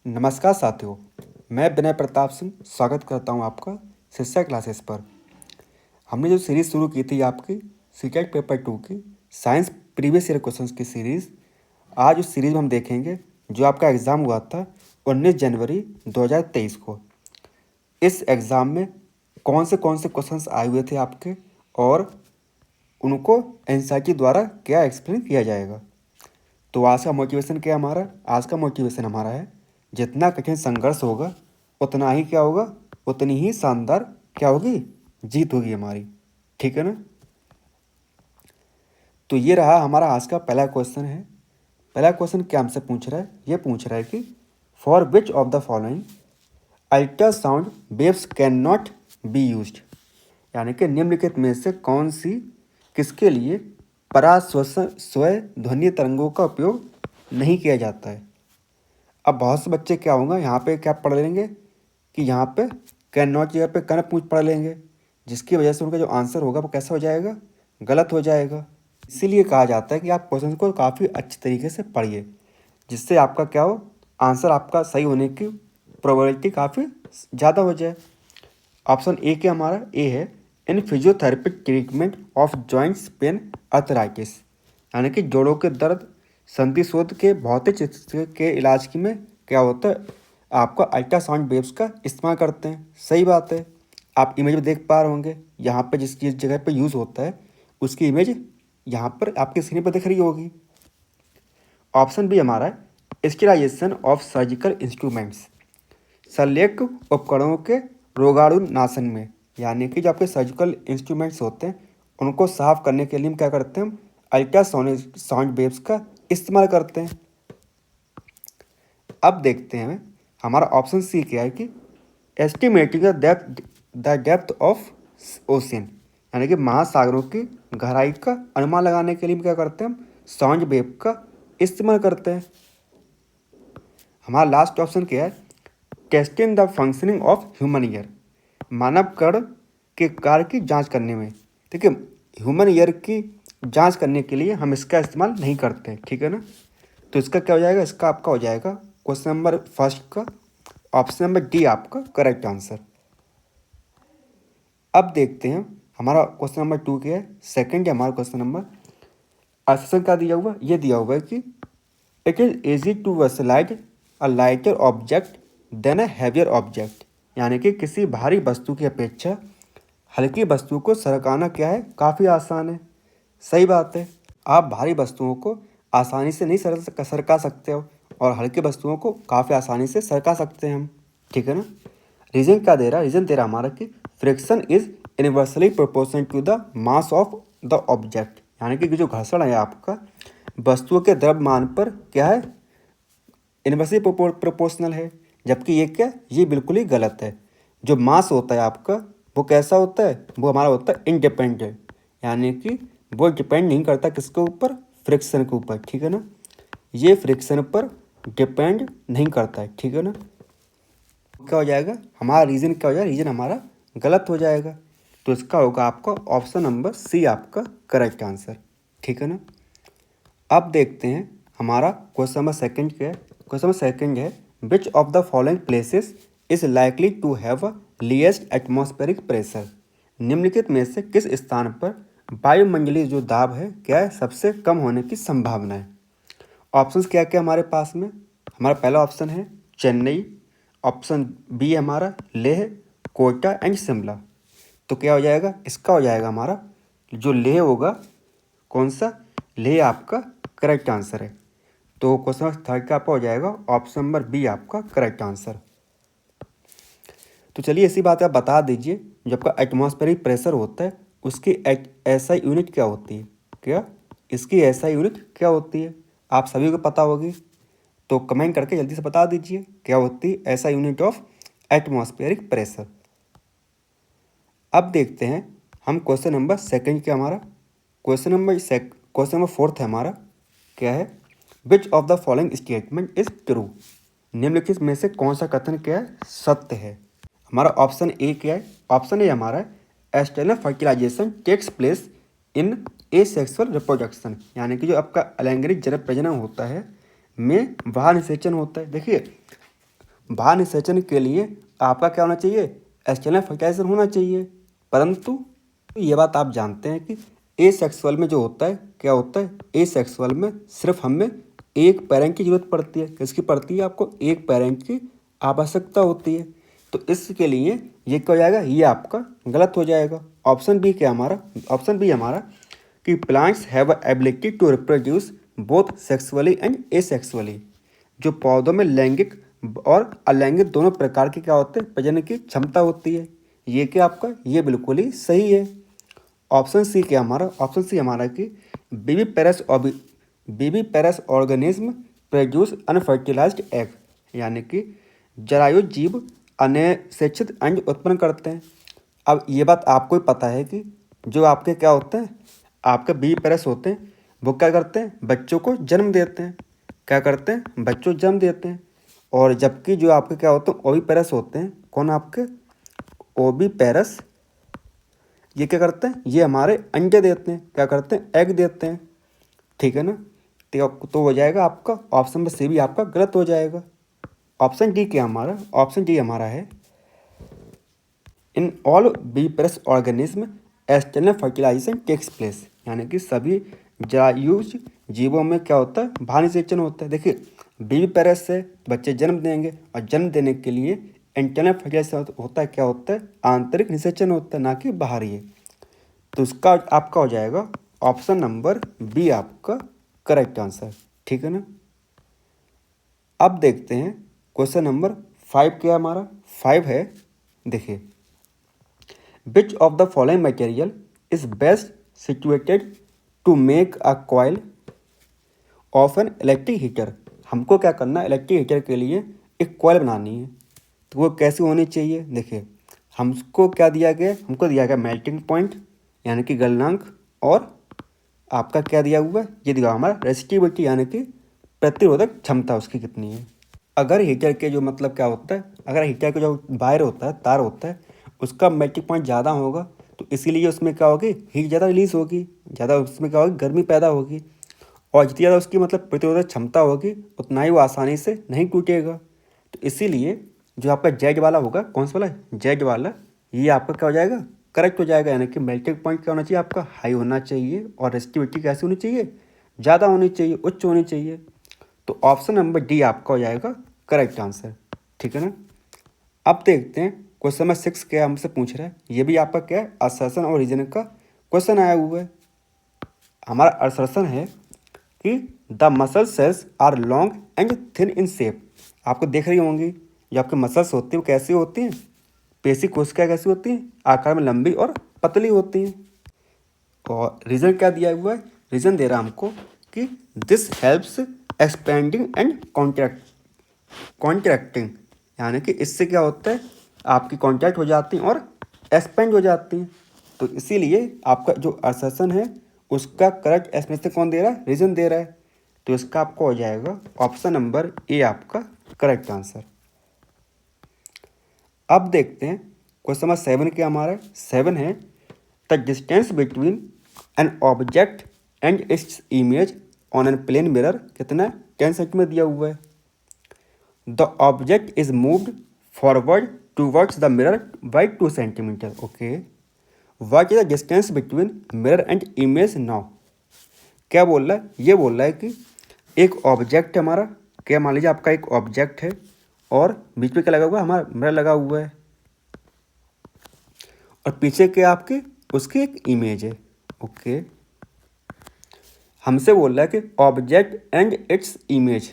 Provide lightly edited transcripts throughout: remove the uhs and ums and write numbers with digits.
नमस्कार साथियों, मैं विनय प्रताप सिंह स्वागत करता हूं आपका शिक्षा क्लासेस पर। हमने जो सीरीज़ शुरू की थी आपकी सीटेट पेपर 2 की साइंस प्रीवियस ईयर क्वेश्चंस की सीरीज़, आज उस सीरीज़ में हम देखेंगे जो आपका एग्ज़ाम हुआ था 19 जनवरी 2023 को। इस एग्ज़ाम में कौन से क्वेश्चंस आए हुए थे आपके और उनको एनसीईआरटी द्वारा क्या एक्सप्लेन किया जाएगा। तो आज का मोटिवेशन क्या हमारा? आज का मोटिवेशन हमारा है, जितना कठिन संघर्ष होगा उतना ही क्या होगा, उतनी ही शानदार क्या होगी, जीत होगी हमारी। ठीक है ना। तो ये रहा हमारा आज का पहला क्वेश्चन है। पहला क्वेश्चन क्या हमसे पूछ रहा है? ये पूछ रहा है कि for which of the following ultrasound waves can not be used, यानी कि निम्नलिखित में से कौन सी किसके लिए पराश्वसन स्वय ध्वनि तरंगों का उपयोग नहीं किया जाता है। अब बहुत से बच्चे क्या होंगे, यहाँ पे क्या पढ़ लेंगे कि यहाँ पे कैन नॉट जगह पे कैन पूछ पढ़ लेंगे, जिसकी वजह से उनका जो आंसर होगा वो कैसा हो जाएगा, गलत हो जाएगा। इसीलिए कहा जाता है कि आप क्वेश्चन को काफ़ी अच्छी तरीके से पढ़िए, जिससे आपका क्या हो, आंसर आपका सही होने की प्रोबेबिलिटी काफ़ी ज़्यादा हो जाए। ऑप्शन ए के हमारा ए है in physiotherapic treatment of joints pain arthritis, यानी कि जोड़ों के दर्द संधिशोथ के भौतिक चिकित्सा के इलाज की में क्या होता है, आपका अल्ट्रासाउंड वेव्स का इस्तेमाल करते हैं। सही बात है, आप इमेज में देख पा रहे होंगे, यहाँ पे जिस जगह पे यूज़ होता है उसकी इमेज यहाँ पर आपके स्क्रीन पर दिख रही होगी। ऑप्शन बी हमारा है स्टेराइजेशन ऑफ सर्जिकल इंस्ट्रूमेंट्स, शल्यक उपकरणों के रोगाणुनाशन में, यानी कि जो आपके सर्जिकल इंस्ट्रूमेंट्स होते हैं उनको साफ करने के लिए हम क्या करते हैं, अल्ट्रासोनिक साउंड वेव्स का इस्तेमाल करते हैं। अब देखते हैं हमारा ऑप्शन सी क्या है कि estimating the depth of ocean, यानी कि महासागरों की गहराई का अनुमान लगाने के लिए हम क्या करते हैं, हम साउंड वेव का इस्तेमाल करते हैं। हमारा लास्ट ऑप्शन क्या है, testing the functioning of human ear, मानव कर्ण के कार्य की जांच करने में। ठीक है, ह्यूमन ईयर की जांच करने के लिए हम इसका इस्तेमाल नहीं करते। ठीक है ना। तो इसका क्या हो जाएगा, इसका आपका हो जाएगा क्वेश्चन नंबर फर्स्ट का ऑप्शन नंबर डी आपका करेक्ट आंसर। अब देखते हैं हमारा क्वेश्चन नंबर 2 क्या है, सेकंड है हमारा क्वेश्चन नंबर। ऑप्शन क्या दिया हुआ, ये दिया हुआ है कि it is easy to accelerate a lighter object than a heavier object, यानी कि किसी भारी वस्तु की अपेक्षा हल्की वस्तु को सरकाना क्या है, काफ़ी आसान है। सही बात है, आप भारी वस्तुओं को आसानी से नहीं सरका सकते हो और हल्की वस्तुओं को काफ़ी आसानी से सरका सकते हैं हम। ठीक है ना। रीजन क्या दे रहा है, रीजन दे रहा हमारा कि friction is inversely proportional to the mass of the object, यानी कि जो घर्षण है आपका वस्तुओं के द्रव्यमान पर क्या है, इनवर्सली प्रोपोर्शनल है। जबकि ये क्या, ये बिल्कुल ही गलत है। जो मास होता है आपका वो कैसा होता है, वो हमारा होता है इंडिपेंडेंट, यानी कि वो डिपेंड नहीं करता किसके ऊपर, फ्रिक्शन के ऊपर। ठीक है ना, ये फ्रिक्शन पर डिपेंड नहीं करता है। ठीक है ना। क्या हो जाएगा हमारा रीजन, क्या हो जाएगा, रीजन हमारा गलत हो जाएगा। तो इसका होगा आपका ऑप्शन नंबर सी आपका करेक्ट आंसर। ठीक है ना। अब देखते हैं हमारा क्वेश्चन नंबर सेकंड क्या है। क्वेश्चन नंबर सेकंड है which of the following places is likely to have least atmospheric pressure, निम्नलिखित में से किस स्थान पर वायुमंडलीय जो दाब है क्या है, सबसे कम होने की संभावना है। ऑप्शंस क्या क्या हमारे पास में, हमारा पहला ऑप्शन है चेन्नई, ऑप्शन बी है हमारा लेह, कोटा एंड शिमला। तो क्या हो जाएगा, इसका हो जाएगा हमारा जो लेह होगा, कौन सा, लेह आपका करेक्ट आंसर है। तो क्वेश्चन नंबर थर्ड का आपका हो जाएगा ऑप्शन नंबर बी आपका करेक्ट आंसर। तो चलिए इसी बात आप बता दीजिए, जो आपका एटमॉस्फेरिक प्रेशर होता है उसकी एसआई यूनिट क्या होती है, क्या इसकी एसआई यूनिट क्या होती है, आप सभी को पता होगी। तो कमेंट करके जल्दी से बता दीजिए क्या होती है SI unit of atmospheric pressure. अब देखते हैं हम क्वेश्चन नंबर सेकंड क्या हमारा, क्वेश्चन नंबर फोर्थ है हमारा, क्या है which of the following statement is true, निम्नलिखित में से कौन सा कथन क्या है, सत्य है। हमारा ऑप्शन ए क्या है, ऑप्शन ए हमारा external fertilisation takes place in asexual reproduction, यानी कि जो आपका अलैंगिक जन प्रजनन होता है में बाहर निषेचन होता है। देखिए बाहर निषेचन के लिए आपका क्या होना चाहिए, एक्सटर्नल फर्टिलाइजेशन होना चाहिए। परंतु ये बात आप जानते हैं कि ए सेक्सुअल में जो होता है क्या होता है, ए सेक्सुअल में सिर्फ हमें एक पेरेंट की जरूरत पड़ती है। किसकी पड़ती है, आपको एक पेरेंट की आवश्यकता होती है। तो इसके लिए ये क्या हो जाएगा, ये आपका गलत हो जाएगा। ऑप्शन बी क्या हमारा, ऑप्शन बी हमारा कि plants have ability to reproduce both sexually and asexually. जो पौधों में लैंगिक और अलैंगिक दोनों प्रकार के क्या होते हैं, प्रजनन की क्षमता होती है। ये क्या आपका, ये बिल्कुल ही सही है। ऑप्शन सी क्या हमारा, ऑप्शन सी हमारा कि viviparous organism produce unfertilised egg, यानी कि जरायु जीव अनिषेचित अंड उत्पन्न करते हैं। अब ये बात आपको ही पता है कि जो आपके क्या होते हैं, आपके बेबी पैरस होते हैं, वो क्या करते हैं, बच्चों को जन्म देते हैं। क्या करते हैं, बच्चों को जन्म देते हैं। और जबकि जो आपके क्या होते हैं, ओवी पैरस होते हैं, कौन आपके ओवी पैरस, ये क्या करते हैं, ये हमारे अंडे देते हैं। क्या करते हैं, एग देते हैं। ठीक है ना। तो हो जाएगा आपका ऑप्शन में सी भी आपका गलत हो जाएगा। ऑप्शन डी क्या हमारा, ऑप्शन डी हमारा है in all viviparous organism external fertilisation takes place, यानी कि सभी जरायुज जीवों में क्या होता है, बाहर निषेचन होता है। देखिए बेबी पैरस से बच्चे जन्म देंगे और जन्म देने के लिए इंटरनल फर्टिलाइजेशन होता है, क्या होता है, आंतरिक निषेचन होता है, ना कि बाहरी है। तो उसका आपका हो जाएगा ऑप्शन नंबर बी आपका करेक्ट आंसर। ठीक है ना। अब देखते हैं क्वेश्चन नंबर 5 क्या हमारा, 5 है, देखिए which of the following material is best situated to make a coil of an electric heater. हमको क्या करना है, इलेक्ट्रिक हीटर के लिए एक कॉइल बनानी है। तो वो कैसी होनी चाहिए, देखिए हमको क्या दिया गया, हमको दिया गया मेल्टिंग पॉइंट यानी कि गलनांक, और आपका क्या दिया हुआ है, ये दिया हमारा रेसिस्टिविटी यानी कि प्रतिरोधक क्षमता उसकी कितनी है। अगर हीटर के जो मतलब क्या होता है, अगर हीटर का जो वायर होता है, तार होता है, उसका मेल्टिंग पॉइंट ज़्यादा होगा तो इसीलिए उसमें क्या होगी, हीट ज़्यादा रिलीज होगी, ज़्यादा उसमें क्या होगी, गर्मी पैदा होगी। और जितनी ज़्यादा उसकी मतलब प्रतिरोधक क्षमता होगी उतना ही वो आसानी से नहीं टूटेगा। तो इसीलिए जो आपका जेड वाला होगा, कौन सा वाला, जेड वाला, ये आपका क्या हो जाएगा, करेक्ट हो जाएगा। यानी कि मेल्टिंग पॉइंट क्या होना चाहिए, आपका हाई होना चाहिए, और रेसिस्टिविटी कैसी होनी चाहिए, ज़्यादा होनी चाहिए, उच्च होनी चाहिए। तो ऑप्शन नंबर डी आपका हो जाएगा करेक्ट आंसर। ठीक है ना। अब देखते हैं क्वेश्चन नंबर 6 क्या हमसे पूछ रहा है। ये भी आपका क्या है, असर्शन और रीजन का क्वेश्चन आया हुआ है। हमारा असर्शन है कि the muscle cells are long and thin in shape. आपको देख रही होंगी जो आपके मसल्स होती हैं वो कैसी होती हैं, पेशी कोशिकाएं कैसी होती हैं, आकार में लंबी और पतली होती हैं। और रीजन क्या दिया हुआ है, रीजन दे रहा है हमको कि this helps expanding and contracting, यानी कि इससे क्या होता है, आपकी कॉन्ट्रैक्ट हो जाती हैं और एक्सपेंड हो जाती हैं। तो इसीलिए आपका जो असर्शन है उसका करेक्ट एक्सप्लेनेशन कौन दे रहा है, रीजन दे रहा है। तो इसका आपको हो जाएगा ऑप्शन नंबर ए आपका करेक्ट आंसर। अब देखते हैं क्वेश्चन नंबर 7 क्या हमारा, 7 है the distance between an object and its image on an plane mirror कितना 10 सेंटीमीटर दिया हुआ है। The object is moved forward towards the mirror by 2 centimetre. Okay, what is the distance between mirror and image now. क्या बोल रहा है, ये बोल रहा है कि एक ऑब्जेक्ट है हमारा, क्या मान लीजिए आपका एक ऑब्जेक्ट है और बीच में क्या लगा हुआ है, हमारा मिरर लगा हुआ है, और पीछे क्या आपके उसकी एक इमेज है। ओके, हमसे बोल रहा है कि ऑब्जेक्ट एंड इट्स इमेज,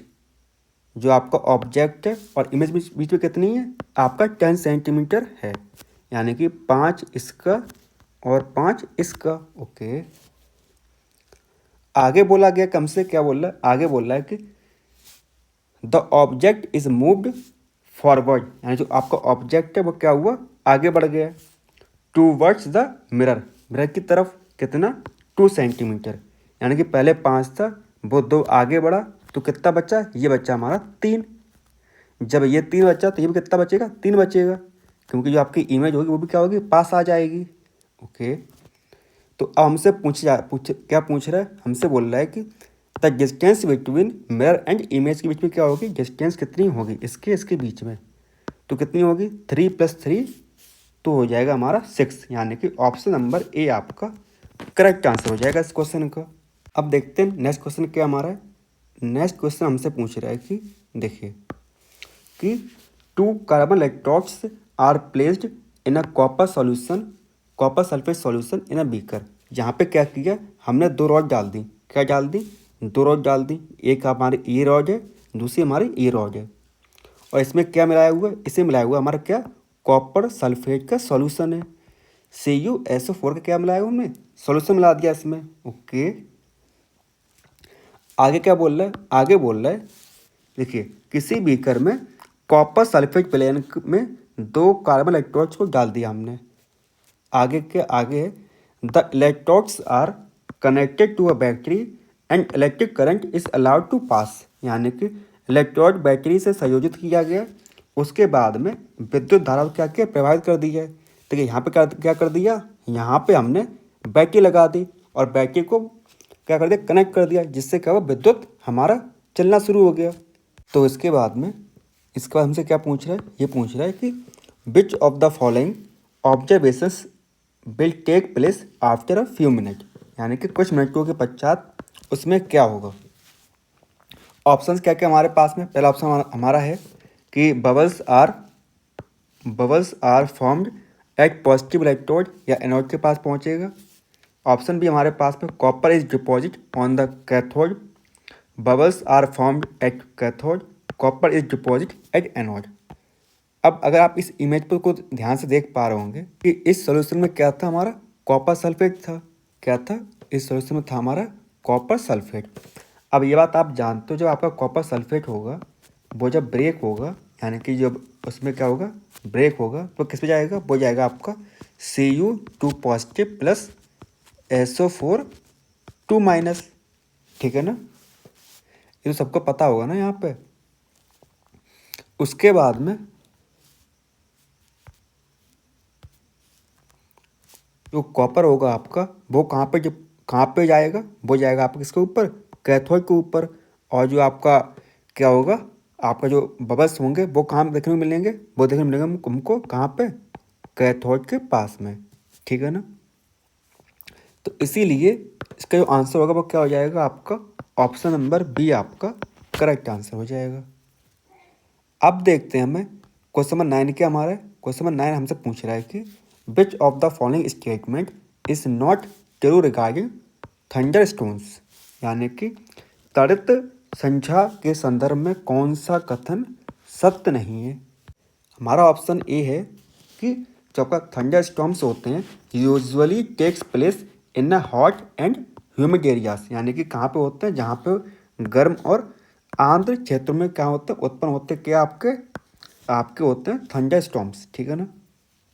जो आपका ऑब्जेक्ट है और इमेज बीच में कितनी है, आपका 10 सेंटीमीटर है, यानी कि 5 इसका और 5 इसका। ओके, आगे बोला गया कम से, क्या बोल रहा है, आगे बोल रहा है कि the object is moved forward, यानी जो आपका ऑब्जेक्ट है वो क्या हुआ, आगे बढ़ गया टूवर्ड्स द मिरर, मिरर की तरफ कितना 2 सेंटीमीटर, यानी कि पहले 5 था वो 2 आगे बढ़ा तो कितना बचा, ये बचा हमारा 3। जब ये 3 बचा तो ये भी कितना बचेगा, 3 बचेगा, क्योंकि जो आपकी इमेज होगी वो भी क्या होगी, पास आ जाएगी। ओके, तो अब हमसे क्या पूछ रहा है, हमसे बोल रहा है कि the distance between mirror and image के बीच में क्या होगी, डिस्टेंस कितनी होगी इसके बीच में, तो कितनी होगी 3 + 3 तो हो जाएगा हमारा 6, यानी कि ऑप्शन नंबर ए आपका करेक्ट आंसर हो जाएगा इस क्वेश्चन का। अब देखते हैं नेक्स्ट क्वेश्चन क्या हमारा है। नेक्स्ट क्वेश्चन हमसे पूछ रहा है कि देखिए कि 2 carbon electrodes are placed in a copper solution, copper sulphate solution in a beaker. यहाँ पे क्या किया हमने 2 रॉड डाल दी, क्या डाल दी 2 रॉड डाल दी, एक हमारी ये रॉड है, दूसरी हमारी ये रॉड है, और इसमें क्या मिलाया हुआ है, इसे मिलाया हुआ हमारा क्या कॉपर सल्फेट का सॉल्यूशन है। CuSO4 का क्या मिलाया हुआ हमने, सॉल्यूशन मिला दिया इसमें। ओके, आगे क्या बोल रहा है, आगे बोल रहा है देखिए किसी बीकर में कॉपर सल्फेट प्लेन में 2 कार्बन इलेक्ट्रोड्स को डाल दिया हमने। आगे के आगे है the electrodes are connected to a battery and electric current is allowed to pass, यानी कि इलेक्ट्रोड बैटरी से संयोजित किया गया, उसके बाद में विद्युत धारा को क्या किया प्रभावित कर दी है। तो यहाँ पे क्या कर दिया, यहाँ पे हमने बैटरी लगा दी और बैटरी को क्या कर दिया कनेक्ट कर दिया, जिससे क्या हुआ विद्युत हमारा चलना शुरू हो गया। तो इसके बाद हमसे क्या पूछ रहा है, ये पूछ रहा है कि which of the following observations will take place after a few minute, यानी कि कुछ मिनटों के पश्चात उसमें क्या होगा। ऑप्शंस क्या क्या हमारे पास में, पहला ऑप्शन हमारा है कि bubbles are formed at positive electrode या एनोड के पास पहुंचेगा। ऑप्शन बी हमारे पास में copper is deposit on the cathode, bubbles are formed at cathode, copper is deposit at anode. अब अगर आप इस इमेज पर को ध्यान से देख पा रहे होंगे कि इस सॉल्यूशन में क्या था हमारा कॉपर सल्फेट था, क्या था इस सॉल्यूशन में था हमारा कॉपर सल्फेट। अब ये बात आप जानते हो जब आपका कॉपर सल्फेट होगा वो जब ब्रेक होगा, यानी कि जब उसमें क्या होगा ब्रेक होगा तो किस पे जाएगा, वो जाएगा आपका Cu2 पॉजिटिव प्लस SO4 2-, ठीक है ना, ये तो सबको पता होगा ना यहाँ पे। उसके बाद में जो कॉपर होगा आपका वो कहाँ पे जाएगा, वो जाएगा आपका किसके ऊपर कैथोड के ऊपर, और जो आपका क्या होगा आपका जो बबल्स होंगे वो कहाँ देखने को मिलेंगे, वो देखने को मिलेंगे हमको कहाँ पे कैथोड के पास में, ठीक है ना। तो इसीलिए इसका जो आंसर होगा वो क्या हो जाएगा आपका ऑप्शन नंबर बी आपका करेक्ट आंसर हो जाएगा। अब देखते हैं हमें क्वेश्चन नंबर 9 क्या हमारा है। क्वेश्चन नंबर 9 हमसे पूछ रहा है कि which of the following statement is not true regarding thunder stones, यानी कि त्वरित संख्या के संदर्भ में कौन सा कथन सत्य नहीं है। हमारा ऑप्शन ए है कि जो आपका थंडर स्टॉर्म्स होते हैं usually takes place in a hot and humid areas, यानी कि कहाँ पे होते हैं जहाँ पे गर्म और आर्द्र क्षेत्रों में क्या होते हैं उत्पन्न होते हैं क्या आपके होते हैं थंडर स्टॉर्म्स, ठीक है ना।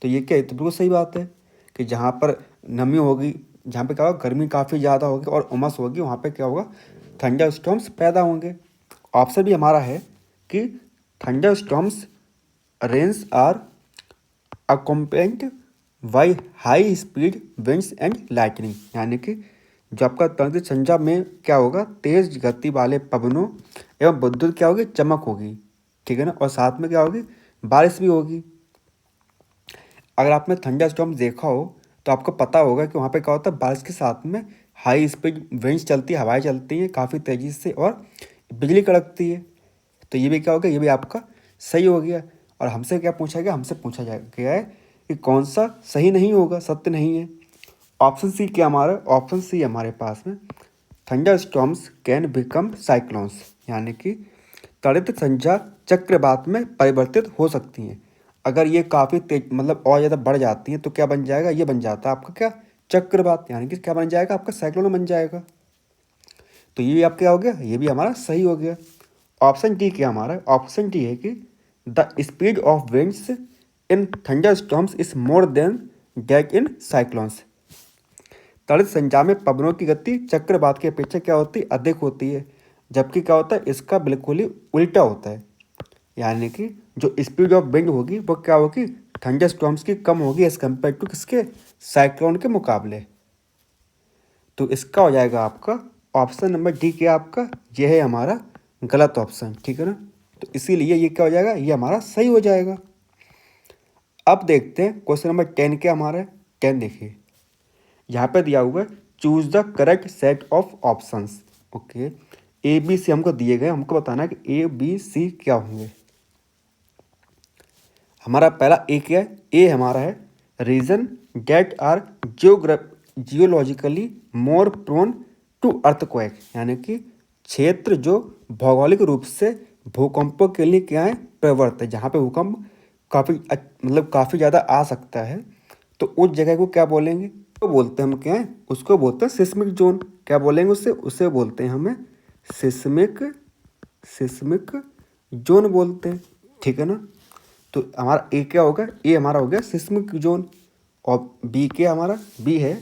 तो ये क्या है, तो बिल्कुल सही बात है कि जहाँ पर नमी होगी, जहाँ पे क्या होगा गर्मी काफ़ी ज़्यादा होगी और उमस होगी, वहाँ पे क्या होगा थंडर स्टॉर्म्स पैदा होंगे। ऑप्शन भी हमारा है कि thunder storms rains are accompanied by high speed winds and lightning, यानी कि जो आपका तंत्र संख्या में क्या होगा तेज गति वाले पवनों एवं विद्युत क्या होगी चमक होगी, ठीक है ना, और साथ में क्या होगी बारिश भी होगी। अगर आपने थंडर स्टॉर्म देखा हो तो आपको पता होगा कि वहाँ पे क्या होता है बारिश के साथ में हाई स्पीड विंड्स चलती है, हवाएं चलती हैं काफ़ी तेज़ी से और बिजली कड़कती है। तो ये भी क्या होगा, ये भी आपका सही हो गया। और हमसे क्या पूछा गया, हमसे पूछा गया है कि कौन सा सही नहीं होगा, सत्य नहीं है। ऑप्शन सी क्या हमारा, ऑप्शन सी हमारे पास में thunder storms can become cyclones, यानी कि त्वरित संख्या चक्रवात में परिवर्तित हो सकती हैं। अगर ये काफ़ी तेज मतलब और ज़्यादा बढ़ जाती हैं तो क्या बन जाएगा, ये बन जाता है आपका क्या चक्रवात, यानी कि क्या बन जाएगा आपका साइक्लोन बन जाएगा। तो ये भी आप क्या हो गया, ये भी हमारा सही हो गया। ऑप्शन डी क्या हमारा, ऑप्शन डी है कि the speed of winds in thunder storms is more than that in cyclones, त्वरित संख्या में पवनों की गति चक्रवात की अपेक्षा क्या होती है अधिक होती है, जबकि क्या होता है इसका बिल्कुल ही उल्टा होता है, यानी कि जो स्पीड ऑफ विंड होगी वो क्या होगी थंडर स्टॉर्म्स की कम होगी एज कम्पेयर टू किसके साइक्लोन के मुकाबले। तो इसका हो जाएगा आपका ऑप्शन नंबर डी क्या आपका, ये है हमारा गलत ऑप्शन, ठीक है ना। तो इसीलिए ये क्या हो जाएगा, ये हमारा सही हो जाएगा। अब देखते हैं क्वेश्चन नंबर 10 क्या हमारा है। 10 देखिए, यहाँ पे दिया हुआ है choose the correct set of options. Okay, A B C हमको दिए गए, हमको बताना है कि ए बी सी क्या होंगे। हमारा पहला ए क्या है, ए हमारा है region that are geologically more prone to earthquake, यानी कि क्षेत्र जो भौगोलिक रूप से भूकंपों के लिए क्या है, प्रवृत्त है, जहाँ पे भूकंप काफ़ी ज़्यादा आ सकता है। तो उस जगह को क्या बोलेंगे, तो बोलते हैं हम क्या है, उसको बोलते हैं सिस्मिक जोन। क्या बोलेंगे उससे, उसे बोलते हैं हमें सिस्मिक जोन बोलते हैं, ठीक है ना। तो हमारा ए क्या होगा, ए हमारा हो गया सिस्मिक जोन। और बी क्या हमारा, बी है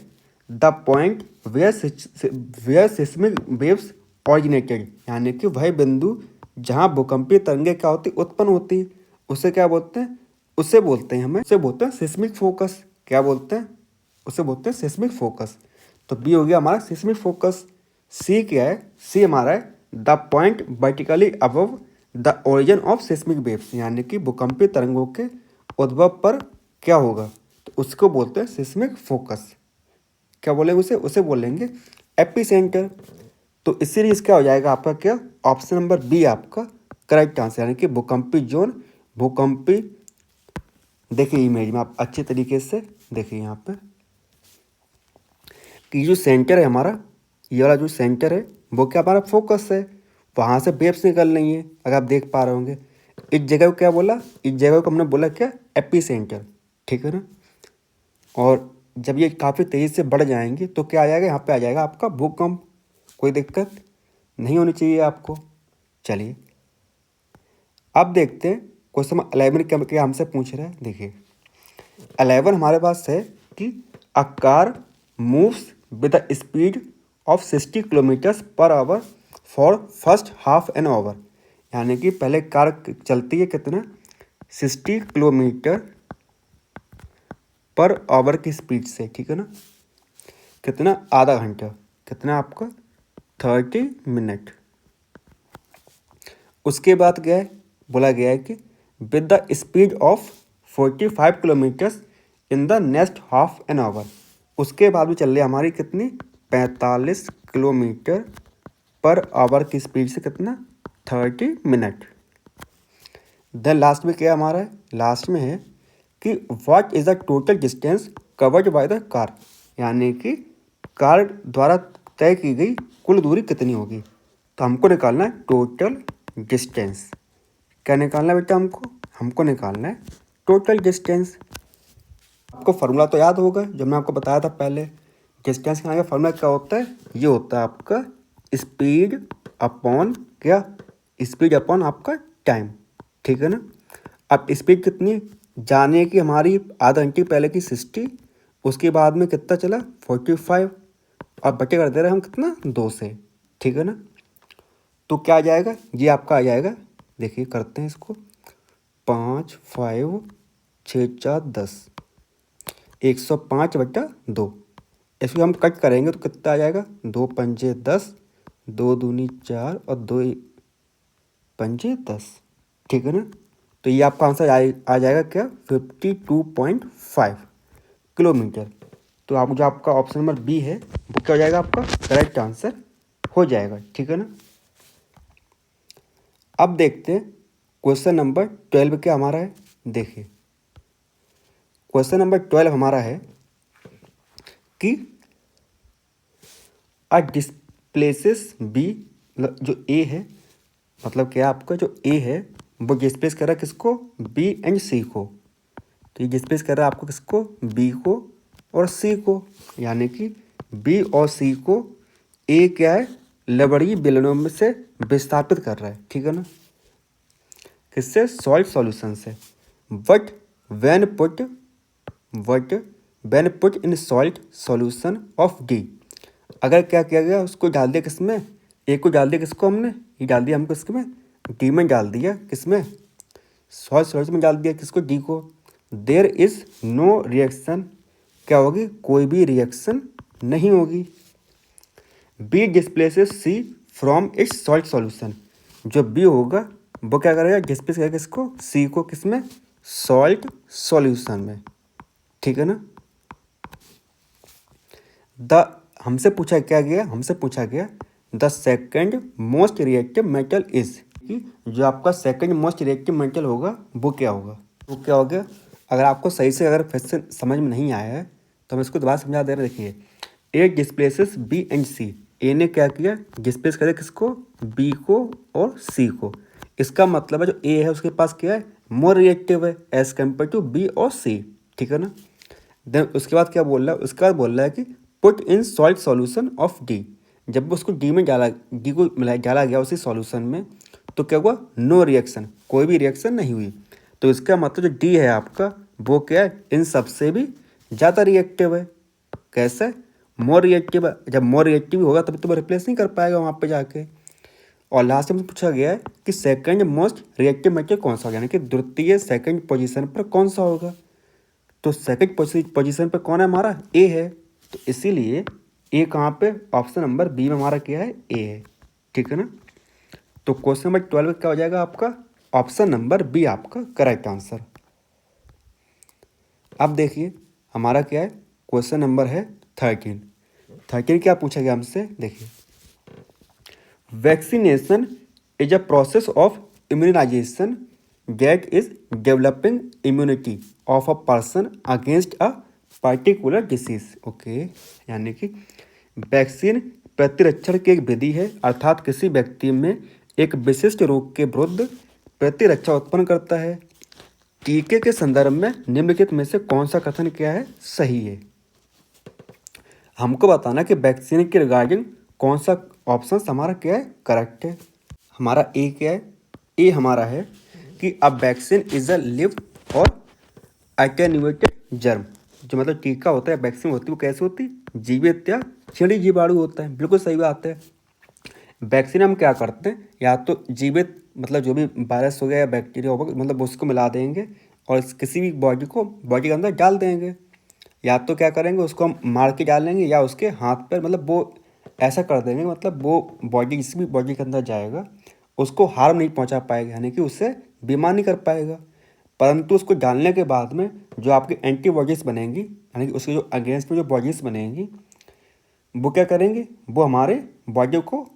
the point where seismic waves originated, यानी कि वह बिंदु जहाँ भूकंपीय तरंगे क्या होती, उत्पन्न होती, उसे क्या बोलते हैं, उसे बोलते हैं हमें, उसे बोलते हैं सिस्मिक फोकस। क्या बोलते हैं, उसे बोलते हैं सिस्मिक फोकस। तो बी हो गया हमारा सिस्मिक फोकस। सी क्या है, सी हमारा है the point vertically above the origin of seismic waves, यानी कि भूकंपीय तरंगों के उद्भव पर क्या होगा, तो उसको बोलते हैं सिस्मिक फोकस। क्या बोलेंगे उसे, उसे बोलेंगे एपिसेंटर। तो इसीलिए इसका हो जाएगा आपका क्या, ऑप्शन नंबर बी आपका करेक्ट आंसर, यानी कि भूकंपी जोन, भूकंपी। देखिए इमेज में आप अच्छे तरीके से देखिए यहाँ पे कि जो सेंटर है हमारा, ये वाला जो सेंटर है वो क्या हमारा फोकस है, वहाँ से वेव्स निकल रही हैं, अगर आप देख पा रहे होंगे। इस जगह को क्या बोला, इस जगह को हमने बोला क्या, एपिसेंटर, ठीक है ना। और जब ये काफ़ी तेज़ी से बढ़ जाएंगे तो क्या आ जाएगा, यहाँ पे आ जाएगा आपका भूकंप। कोई दिक्कत नहीं होनी चाहिए आपको। चलिए अब देखते हैं क्वेश्चन 11 क्या हमसे पूछ रहा है। देखिए 11 हमारे पास है कि a car moves with the speed of 60 kilometres per hour for first half an hour, यानी कि पहले कार चलती है कितना, 60 किलोमीटर पर आवर की स्पीड से, ठीक है ना। कितना, आधा घंटा, कितना आपका 30 मिनट। उसके बाद क्या है, बोला गया है कि with the speed of 45 kilometres in the next half an hour, उसके बाद भी चल रही हमारी कितनी, 45 किलोमीटर पर आवर की स्पीड से कितना, 30 मिनट। देन लास्ट में क्या हमारा है, लास्ट में है कि what is the total distance covered by the car, यानी कि कार द्वारा तय की गई कुल दूरी कितनी होगी। तो हमको निकालना है टोटल डिस्टेंस। क्या निकालना है बेटा, हमको निकालना है टोटल डिस्टेंस। आपको फार्मूला तो याद होगा जो मैं आपको बताया था पहले। डिस्टेंस का फार्मूला क्या होता है, ये होता है आपका स्पीड अपॉन क्या, स्पीड अपॉन आपका टाइम, ठीक है ना। अब स्पीड कितनी, जाने की हमारी आधा घंटे पहले की 60, उसके बाद में कितना चला 45, और बटे कर दे रहे हैं हम कितना 2 से, ठीक है ना। तो क्या आ जाएगा, ये आपका आ जाएगा, देखिए करते हैं इसको, 5 5 6 4 10, 105/2। इसको हम कट करेंगे तो कितना आ जाएगा, 2 पंजे 10, 2 दूनी 4 और 2 पंजे 10, ठीक है ना। तो ये आपका आंसर आ जाएगा क्या, 52.5 किलोमीटर। तो आप जो आपका ऑप्शन नंबर बी है वो क्या हो जाएगा, आपका करेक्ट आंसर हो जाएगा, ठीक है ना। अब देखते हैं क्वेश्चन नंबर 12 क्या हमारा है। देखिए क्वेश्चन नंबर 12 हमारा है कि अ डिस्प्लेसेस बी, जो ए है, मतलब क्या आपका जो ए है वो डिस्प्लेस कर रहा है किसको, बी एंड सी को। तो ये डिस्प्लेस कर रहा है आपको किसको, बी को और सी को, यानी कि बी और सी को ए क्या है, लबड़ी बेलनों में से विस्थापित कर रहा है, ठीक है ना। किससे, सॉल्ट सॉल्यूशन से। But when put in salt solution of D, अगर क्या किया गया, उसको डाल दिया किसमें, ए को डाल दिया किसको हमने, ये डाल दिया हमको किसमें, डी में डाल दिया, किसमें, सॉल्ट सॉल्यूशन में डाल दिया किसको, डी को। देयर इज नो रिएक्शन, क्या होगी, कोई भी रिएक्शन नहीं होगी। B displaces C from its salt solution. जो बी होगा वो क्या करेगा, डिस्प्लेस करेगा किसको, सी को, किसमें, सॉल्ट सॉल्यूशन में, ठीक है ना। हमसे पूछा गया the second most reactive metal is, कि जो आपका सेकंड मोस्ट रिएक्टिव मेटल होगा वो क्या होगा, वो क्या हो गया। अगर आपको सही से अगर फिर से समझ में नहीं आया है तो हम इसको दोबारा समझा दे रहे हैं। देखिए, ए डिस्प्लेसेस बी एंड सी। ए ने क्या किया, डिस्प्लेस कर दिया किसको, बी को और सी को। इसका मतलब है जो ए है उसके पास क्या है, मोर रिएक्टिव है एज कम्पेयर टू बी और सी, ठीक है ना। देन उसके बाद क्या बोल रहा है, उसके बाद बोल रहा है कि put in salt solution of D. जब उसको डी में डाला, डी को डाला गया उसी सॉल्यूशन में, तो क्या हुआ, नो रिएक्शन, कोई भी रिएक्शन नहीं हुई। तो इसका मतलब जो डी है आपका वो क्या है, इन सबसे भी ज़्यादा रिएक्टिव है। कैसे, मोर रिएक्टिव है। जब मोर रिएक्टिव होगा तभी तो वो रिप्लेस नहीं कर पाएगा वहाँ पे जाके। और लास्ट में पूछा गया है कि सेकंड मोस्ट रिएक्टिव मेटल कौन सा होगा, यानी कि द्वितीय सेकंड पोजीशन पर कौन सा होगा। तो सेकंड पोजीशन पर कौन है, हमारा ए है। तो इसीलिए ए कहाँ पे, ऑप्शन नंबर बी में हमारा क्या है, ए है, ठीक है ना। तो क्वेश्चन नंबर 12 क्या हो जाएगा आपका, ऑप्शन नंबर बी आपका करेक्ट आंसर। अब देखिए हमारा क्या है, क्वेश्चन नंबर है 13 क्या पूछा गया हमसे, देखिए, vaccination is a process of immunization that is developing immunity of a person against a particular disease. Okay, यानी कि वैक्सीन प्रतिरक्षण की एक विधि है, अर्थात किसी व्यक्ति में एक विशिष्ट रोग के विरुद्ध प्रतिरक्षा उत्पन्न करता है। टीके के संदर्भ में निम्नलिखित में से कौन सा कथन क्या है, सही है। हमको बताना कि वैक्सीन के रिगार्डिंग कौन सा ऑप्शन हमारा क्या है, करेक्ट है। हमारा ए क्या है, ए हमारा है कि अब वैक्सीन इज अ लिव और एटेन्यूएटेड जर्म। जो मतलब टीका होता है, वैक्सीन होती है, वो कैसे होती है, जीवित या क्षणिक जीवाणु होता है। बिल्कुल सही बात है। वैक्सीन हम क्या करते हैं, या तो जीवित मतलब जो भी वायरस हो गया या बैक्टीरिया होगा, मतलब उसको मिला देंगे और किसी भी बॉडी के अंदर डाल देंगे, या तो क्या करेंगे उसको हम मार के डालेंगे, या उसके हाथ पर मतलब वो ऐसा कर देंगे, मतलब वो बॉडी जिस भी बॉडी के अंदर जाएगा उसको हार्म नहीं पहुंचा पाएगा, यानी कि उससे बीमार नहीं कर पाएगा। परंतु उसको डालने के बाद में जो आपकी एंटीबॉडीज़ बनेंगी, यानी कि उसके जो अगेंस्ट में जो बॉडीज़ बनेंगी, वो क्या करेंगे, वो हमारे बॉडी को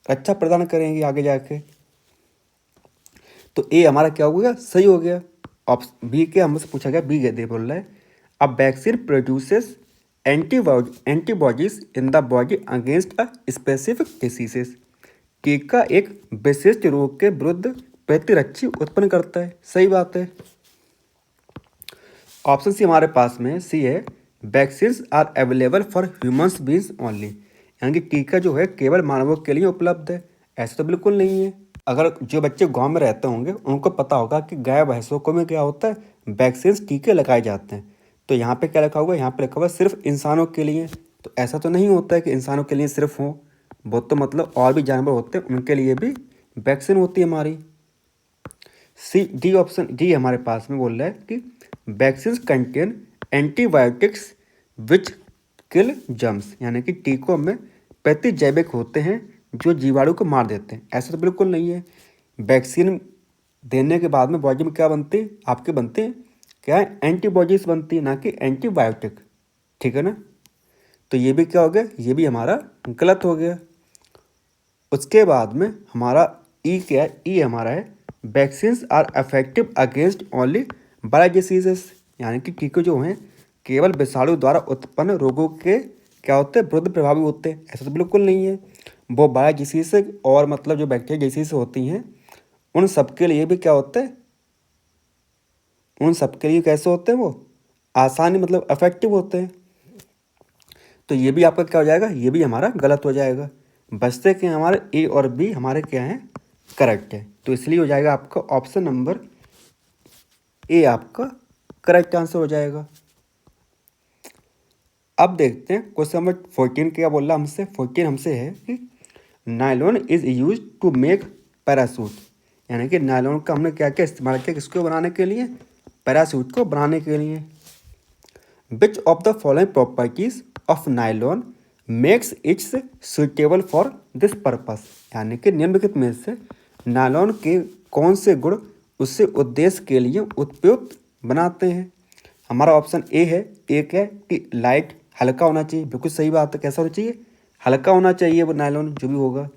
रक्षा प्रदान करेंगी आगे जाके। तो ए हमारा क्या हो गया, सही हो गया। ऑप्शन बी के हमसे पूछा गया, बी दे बोल रहा है, अब vaccine produces antibodies in the body against a specific diseases. टीका एक विशिष्ट रोग के विरुद्ध प्रतिरक्षी उत्पन्न करता है, सही बात है। ऑप्शन सी हमारे पास में सी है, vaccines are available for humans beings only, यानी कि टीका जो है केवल मानवों के लिए उपलब्ध है। ऐसा तो बिल्कुल नहीं है। अगर जो बच्चे गांव में रहते होंगे उनको पता होगा कि गाय भैंसों को में क्या होता है, वैक्सीन्स टीके लगाए जाते हैं। तो यहाँ पे क्या लिखा हुआ है, यहाँ पे लिखा हुआ है सिर्फ इंसानों के लिए। तो ऐसा तो नहीं होता है कि इंसानों के लिए सिर्फ हो, वो तो मतलब और भी जानवर होते हैं उनके लिए भी वैक्सीन होती है हमारी। सी डी ऑप्शन डी हमारे पास में बोल रहा है कि वैक्सीन कंटेन एंटीबायोटिक्स विच किल जर्म्स, यानी कि टीकों में प्रतिजैविक होते हैं जो जीवाणु को मार देते हैं। ऐसा तो बिल्कुल नहीं है। वैक्सीन देने के बाद में बॉडी में क्या बनती है, आपके बनते हैं क्या है, एंटीबॉडीज बनती है, ना कि एंटीबायोटिक, ठीक है ना। तो ये भी क्या हो गया, ये भी हमारा गलत हो गया। उसके बाद में हमारा ई क्या है, ई हमारा है vaccines are effective against only viral diseases, यानी कि टीके जो हैं केवल विषाणु द्वारा उत्पन्न रोगों के क्या होते हैं, विरुद्ध प्रभावी होते हैं। ऐसा तो बिल्कुल नहीं है। वो वायरल डिसीज और मतलब जो बैक्टीरिया डिसीज होती हैं उन सब के लिए भी क्या होते हैं, उन सब के लिए कैसे होते हैं, वो आसानी मतलब इफेक्टिव होते हैं। तो ये भी आपका क्या हो जाएगा, ये भी हमारा गलत हो जाएगा। बचते के हमारे ए और बी हमारे क्या हैं, करेक्ट है। तो इसलिए हो जाएगा आपका ऑप्शन नंबर ए आपका करेक्ट आंसर हो जाएगा। अब देखते हैं क्वेश्चन नंबर 14 क्या बोल रहा हमसे। 14 हमसे है कि nylon is use to make parachute, यानी कि नायलॉन का हमने क्या क्या इस्तेमाल किया किसको बनाने के लिए, पैरासूट को बनाने के लिए। विच of the following properties of nylon makes it's suitable for this purpose, यानी कि निम्नलिखित में से नायलॉन के कौन से गुण उससे उद्देश्य के लिए उपयुक्त बनाते हैं। हमारा ऑप्शन ए है, एक है कि लाइट, हल्का होना चाहिए, बिल्कुल सही बात है। कैसा होना चाहिए? हल्का होना चाहिए वो नायलॉन जो भी होगा।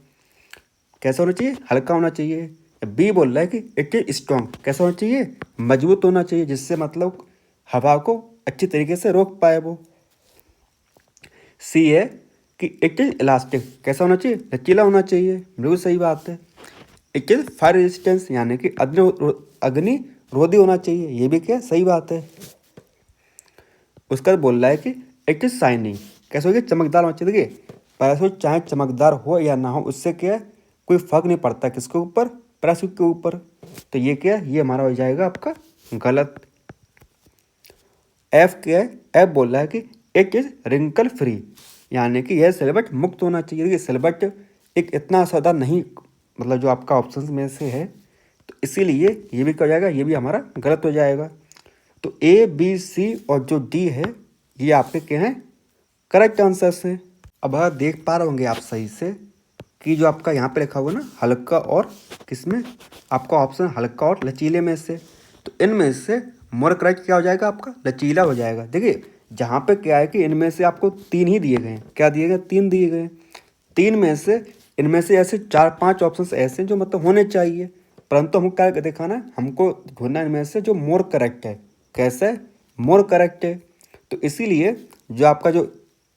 कैसा होना चाहिए? हल्का होना चाहिए। बी बोल रहा है कि इट इज स्ट्रॉन्ग, कैसा होना चाहिए? मजबूत होना चाहिए, जिससे मतलब हवा को अच्छी तरीके से रोक पाए वो। सी है कि इट इज इलास्टिक, कैसा होना चाहिए? लचीला होना चाहिए, बिल्कुल सही बात है। इट इज फायर रेजिस्टेंस, यानी कि अग्नि रोधी होना चाहिए, ये भी क्या सही बात है। उसका बोल रहा है कि इट इज शाइनिंग, कैसे होगी? चमकदार होना चाहिए। देखिए पैराशूट चाहे चमकदार हो या ना हो, उससे क्या है, कोई फर्क नहीं पड़ता किसके ऊपर, पैराशूट के ऊपर। तो ये क्या है, ये हमारा हो जाएगा आपका गलत। एफ क्या है? एफ बोल रहा है कि इट इज रिंकल फ्री, यानी कि यह सिलबट मुक्त होना चाहिए। देखिए सिलबट एक इतना सादा नहीं, मतलब जो आपका ऑप्शन में से है, तो इसीलिए ये भी क्या हो जाएगा, ये भी हमारा गलत हो जाएगा। तो ए बी सी और जो डी है ये आपके क्या हैं, करेक्ट आंसर्स हैं। अब अगर देख पा रहे होंगे आप सही से कि जो आपका यहाँ पे लिखा हुआ ना हल्का और किसमें, आपका ऑप्शन हल्का और लचीले में से, तो इनमें से मोर करेक्ट क्या हो जाएगा, आपका लचीला हो जाएगा। देखिए जहाँ पे क्या है कि इनमें से आपको 3 ही दिए गए हैं। क्या दिए गए? 3 दिए गए हैं। 3 में से इनमें से ऐसे 4-5 ऑप्शन ऐसे हैं जो मतलब होने चाहिए, परंतु हमको क्या दिखाना है, हमको ढूंढना इनमें से जो मोर करेक्ट है। कैसे है? मोर करेक्ट है। तो इसीलिए जो आपका जो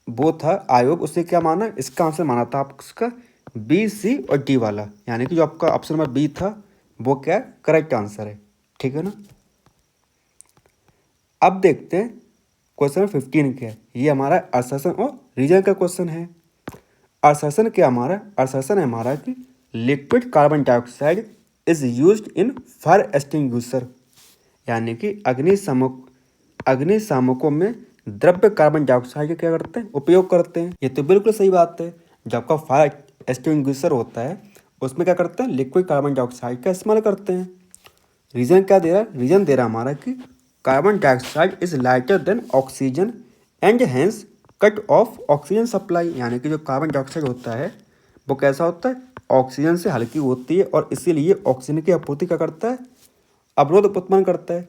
वो था आयोग, उसे क्या माना, इसका आंसर माना था आप उसका बी सी और डी वाला, यानी कि जो आपका ऑप्शन नंबर बी था वो क्या करेक्ट आंसर है। ठीक है ना। अब देखते हैं क्वेश्चन नंबर 15 क्या है। ये हमारा असर्शन और रीजन का क्वेश्चन है। असर्शन क्या हमारा, असर्शन है हमारा कि liquid carbon dioxide is used in fire extinguisher, यानी कि अग्निशामकों में द्रव्य कार्बन डाइऑक्साइड का क्या करते हैं, उपयोग करते हैं। ये तो बिल्कुल सही बात है। जब आपका फायर एक्सटिंग्विशर होता है उसमें क्या करते हैं, लिक्विड कार्बन डाइऑक्साइड का इस्तेमाल करते हैं। रीजन क्या दे रहा है? रीजन दे रहा है हमारा कि carbon dioxide is lighter than oxygen and hence cut off oxygen supply, यानी कि जो कार्बन डाइऑक्साइड होता है वो कैसा होता है, ऑक्सीजन से हल्की होती है और इसीलिए ऑक्सीजन की आपूर्ति क्या करता है, अवरोध उत्पन्न करता है।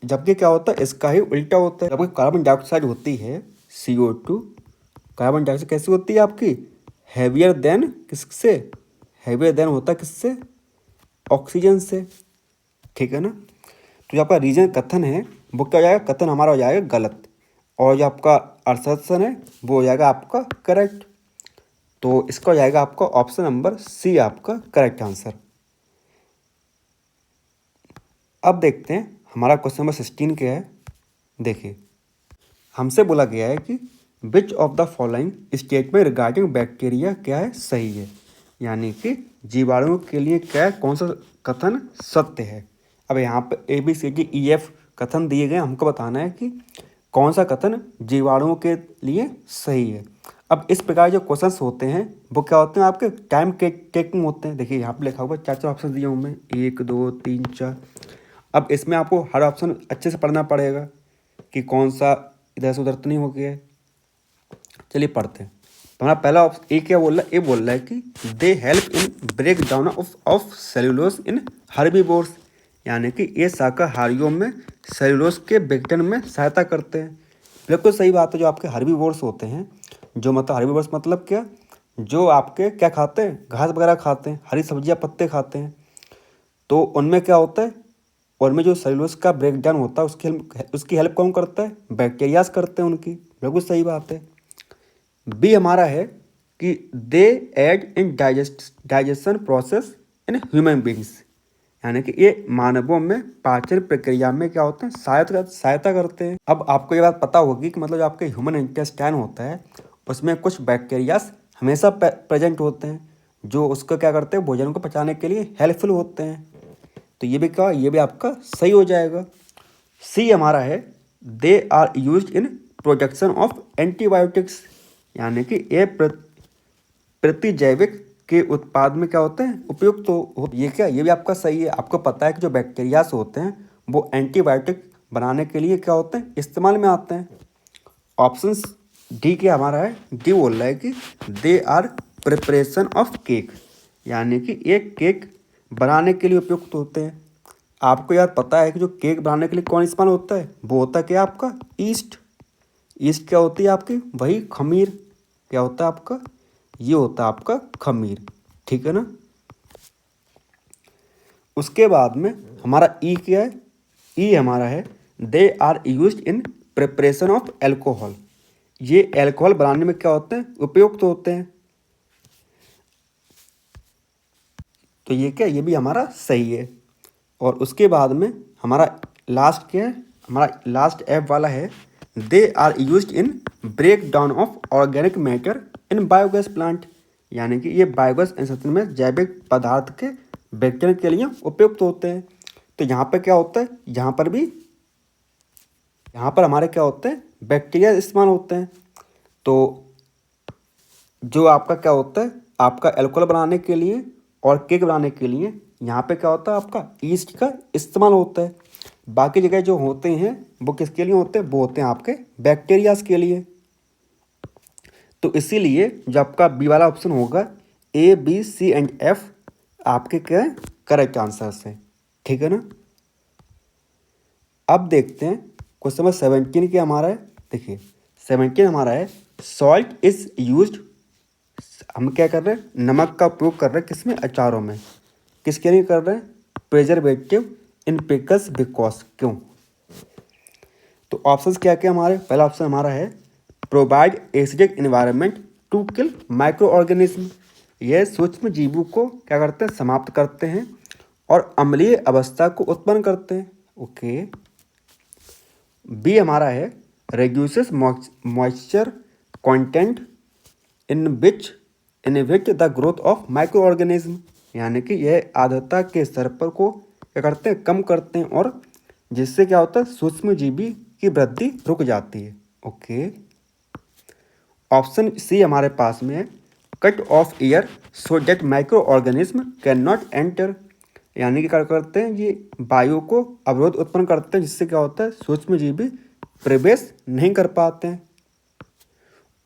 जबकि क्या होता है, इसका ही उल्टा होता है। जबकि कार्बन डाइऑक्साइड होती है CO2, कार्बन डाइऑक्साइड कैसी होती है आपकी, हैवियर देन किससे, हैवियर देन होता है किससे, ऑक्सीजन से। ठीक है ना। तो जो आपका रीजन कथन है वो क्या हो जाएगा, कथन हमारा हो जाएगा गलत, और जो आपका असर्शन है वो हो जाएगा आपका करेक्ट। तो इसका हो जाएगा आपका ऑप्शन नंबर सी आपका करेक्ट आंसर। अब देखते हैं हमारा क्वेश्चन नंबर 16 क्या है। देखिए हमसे बोला गया है कि which of the following statement regarding bacteria क्या है, सही है, यानी कि जीवाणुओं के लिए क्या है, कौन सा कथन सत्य है। अब यहाँ पे ABCDEF कथन दिए गए, हमको बताना है कि कौन सा कथन जीवाणुओं के लिए सही है। अब इस प्रकार जो क्वेश्चंस होते हैं वो क्या होते हैं, आपके टाइम टेकिंग होते हैं। देखिए यहाँ पे लिखा हुआ 4 ऑप्शन दिए हूँ मैं, 1 2 3 4। अब इसमें आपको हर ऑप्शन अच्छे से पढ़ना पड़ेगा कि कौन सा इधर से उधर तो नहीं हो गया है। चलिए पढ़ते हैं। तो हमारा पहला ऑप्शन ए क्या बोल रहा है, ए बोल रहा है कि they help in break down of cellulose in herbivores, यानी कि ये शाकाहारियों में सेल्यूलोज के विघटन में सहायता करते हैं। बिल्कुल सही बात है। जो आपके हर्बीवोर्स होते हैं, जो मतलब हर्बीवोर्स मतलब क्या, जो आपके क्या खाते हैं, घास वगैरह खाते हैं, हरी सब्जियां पत्ते खाते हैं, तो उनमें क्या होता है, उनमें जो सेल्यूलोज का ब्रेक डाउन होता है उसकी हेल्प कौन करता है, बैक्टीरियाज करते हैं उनकी। बिल्कुल सही बात है। बी हमारा है कि they aid in digestion process in human beings, यानी कि ये मानवों में पाचन प्रक्रिया में क्या होते हैं, सहायता करते हैं। अब आपको ये बात पता होगी कि मतलब जो आपके ह्यूमन इंटेस्टाइन होता है उसमें कुछ बैक्टीरियाज हमेशा प्रेजेंट होते हैं, जो उसको क्या करते हैं, भोजन को पचाने के लिए हेल्पफुल होते हैं। तो ये भी क्या, ये भी आपका सही हो जाएगा। सी हमारा है they are used in production of antibiotics, यानी कि ये प्रतिजैविक के उत्पाद में क्या होते हैं, उपयुक्त तो ये क्या, ये भी आपका सही है। आपको पता है कि जो बैक्टीरियाज होते हैं वो एंटीबायोटिक बनाने के लिए क्या होते हैं, इस्तेमाल में आते हैं। ऑप्शंस डी क्या हमारा है, डी बोल रहा है कि they are preparation of cake, यानी कि एक केक बनाने के लिए उपयुक्त होते हैं। आपको यार पता है कि जो केक बनाने के लिए कौन इस्तेमाल होता है, वो होता है क्या आपका ईस्ट। ईस्ट क्या होती है आपकी, वही खमीर। क्या होता है आपका, ये होता है आपका खमीर, ठीक है ना। उसके बाद में हमारा ई क्या है, ई हमारा है they are used in preparation of alcohol. ये एल्कोहल बनाने में क्या होते हैं, उपयुक्त होते हैं। तो ये क्या, ये भी हमारा सही है। और उसके बाद में हमारा लास्ट क्या है, हमारा लास्ट एफ वाला है they are used in break down of organic matter in biogas plant, यानी कि ये बायोगैस संयंत्र में जैविक पदार्थ के विघटन के लिए उपयुक्त होते हैं। तो यहाँ पर क्या होता है, यहाँ पर भी, यहाँ पर हमारे क्या होते हैं, बैक्टीरिया इस्तेमाल होते हैं। तो जो आपका क्या होता है, आपका अल्कोहल बनाने के लिए और केक बनाने के लिए यहाँ पे क्या होता है, आपका ईस्ट का इस्तेमाल होता है। बाकी जगह जो होते हैं वो किसके लिए होते हैं, वो होते हैं आपके बैक्टीरियाज के लिए। तो इसीलिए जो आपका बी वाला ऑप्शन होगा, A B C and F आपके क्या है, करेक्ट आंसर्स है, ठीक है ना। अब देखते हैं क्वेश्चन नंबर 17 क्या हमारा है। देखिए 17 हमारा है सॉल्ट इज यूज्ड, हम क्या कर रहे हैं, नमक का उपयोग कर रहे हैं किसमें, अचारों में। किसके लिए कर रहे हैं, प्रिजर्वेटिव इन पिकल्स बिकॉज, क्यों। तो ऑप्शंस क्या क्या हमारे, पहला ऑप्शन हमारा है provide acidic environment to kill micro organism, यह सूक्ष्म जीवों को क्या करते हैं, समाप्त करते हैं और अम्लीय अवस्था को उत्पन्न करते हैं। ओके। बी हमारा है reduces moisture content in which inhibit the growth of microorganism, यानी कि यह आर्द्रता के स्तर पर को क्या करते हैं, कम करते हैं और जिससे क्या होता है, सूक्ष्म जीवी की वृद्धि रुक जाती है। ओके। ऑप्शन सी हमारे पास में है cut off ear so that micro organism can not enter, यानी कि क्या करते हैं, ये वायु को अवरोध उत्पन्न करते हैं जिससे क्या होता है, सूक्ष्म जीवी प्रवेश नहीं कर पाते हैं।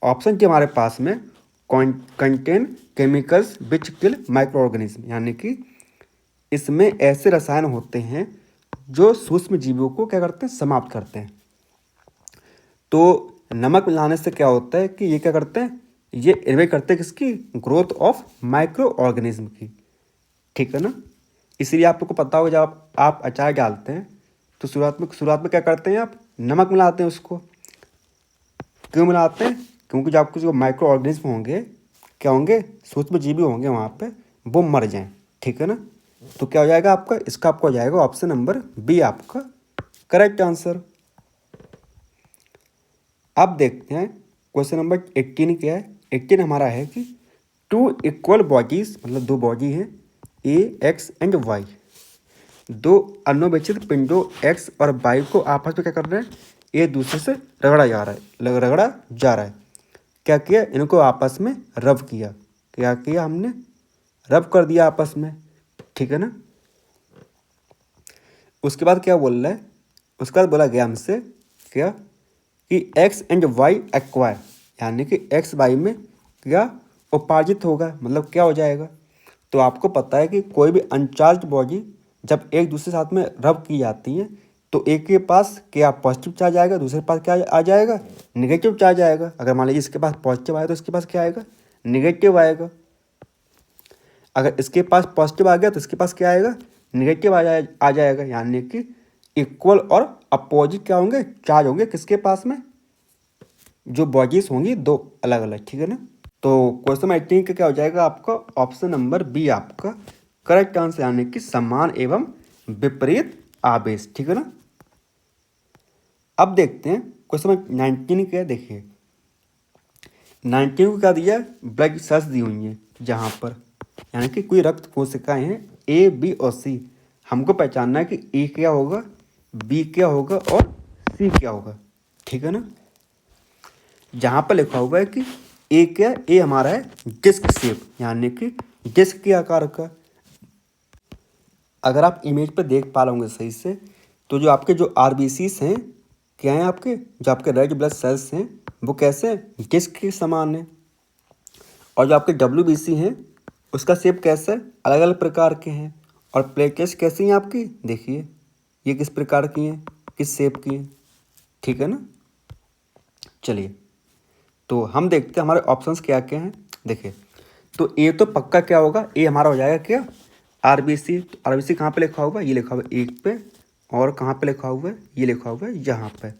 ऑप्शन डी हमारे पास में contain chemicals which kill micro organism, यानी कि इसमें ऐसे रसायन होते हैं जो सूक्ष्म जीवों को क्या करते हैं, समाप्त करते हैं। तो नमक मिलाने से क्या होता है कि ये क्या करते हैं, ये इन्वेट करते हैं किसकी, ग्रोथ ऑफ माइक्रो ऑर्गेनिज्म की, ठीक है ना। इसलिए आपको पता होगा जब आप अचार डालते हैं तो शुरुआत में क्या करते हैं, आप नमक मिलाते हैं उसको। क्यों मिलाते हैं, क्योंकि जो आपके जो माइक्रो ऑर्गेनिज्म होंगे क्या होंगे, सूक्ष्म जीवी होंगे वहाँ पे, वो मर जाएं, ठीक है ना। तो क्या हो जाएगा आपका, इसका आपका हो जाएगा ऑप्शन नंबर बी आपका करेक्ट आंसर। अब देखते हैं क्वेश्चन नंबर 18 क्या है। 18 हमारा है कि टू इक्वल बॉडीज, मतलब दो बॉडी हैं ए एक्स एंड वाई, दो अनविच्छिन्न पिंडों एक्स और वाई को आपस में क्या कर रहे हैं, एक दूसरे से रगड़ा जा रहा है। क्या किया, इनको आपस में रब किया, क्या किया हमने, रब कर दिया आपस में, ठीक है ना। उसके बाद क्या बोल रहा है, उसके बाद बोला गया हमसे क्या कि एक्स एंड वाई एक्वायर, यानी कि एक्स वाई में क्या उपार्जित होगा, मतलब क्या हो जाएगा। तो आपको पता है कि कोई भी अनचार्ज बॉडी जब एक दूसरे साथ में रब की जाती है तो एक के पास क्या पॉजिटिव चार्ज आएगा, दूसरे के पास क्या आ जाएगा, नेगेटिव चार्ज आएगा। अगर मान लीजिए इसके पास पॉजिटिव आएगा तो इसके पास क्या आएगा, नेगेटिव आएगा। अगर इसके पास पॉजिटिव आ गया तो इसके पास क्या आएगा, नेगेटिव आ जाएगा। यानी कि इक्वल और अपोजिट क्या होंगे, चार्ज होंगे किसके पास में, जो बॉडीज होंगी दो अलग अलग, ठीक है ना। तो क्वेश्चन नंबर 18 का क्या हो जाएगा आपका, ऑप्शन नंबर बी आपका करेक्ट आंसर, यानी कि समान एवं विपरीत आवेश, ठीक है ना। अब देखते हैं क्वेश्चन नंबर 19 क्या, देखिए 19 को क्या दिया, ब्लड सेल्स दी हुई हैं जहाँ पर, यानी कि कोई रक्त कोशिकाएं हैं ए बी और सी, हमको पहचानना है कि ए क्या होगा, बी क्या होगा और सी क्या होगा, ठीक है ना। जहाँ पर लिखा हुआ है कि ए क्या, ए हमारा है डिस्क शेप, यानी कि डिस्क के आकार का। अगर आप इमेज पे देख पा रहे होंगे सही से, तो जो आपके जो आरबीसीस हैं क्या हैं आपके, जो आपके रेड ब्लड सेल्स हैं वो कैसे हैं, डिस्क के समान है। और जो आपके WBC हैं उसका शेप कैसा है, अलग अलग प्रकार के हैं। और प्लेटलेट्स कैसी हैं आपकी, देखिए ये किस प्रकार की हैं, किस शेप की हैं, ठीक है ना। चलिए तो हम देखते हैं हमारे ऑप्शंस क्या क्या हैं। देखिए तो ए तो पक्का क्या होगा, ए हमारा हो जाएगा क्या, RBC। तो RBC कहाँ पे लिखा हुआ है, ये लिखा हुआ है 1 पे, और कहाँ पे लिखा हुआ है, ये लिखा हुआ है यहाँ पे।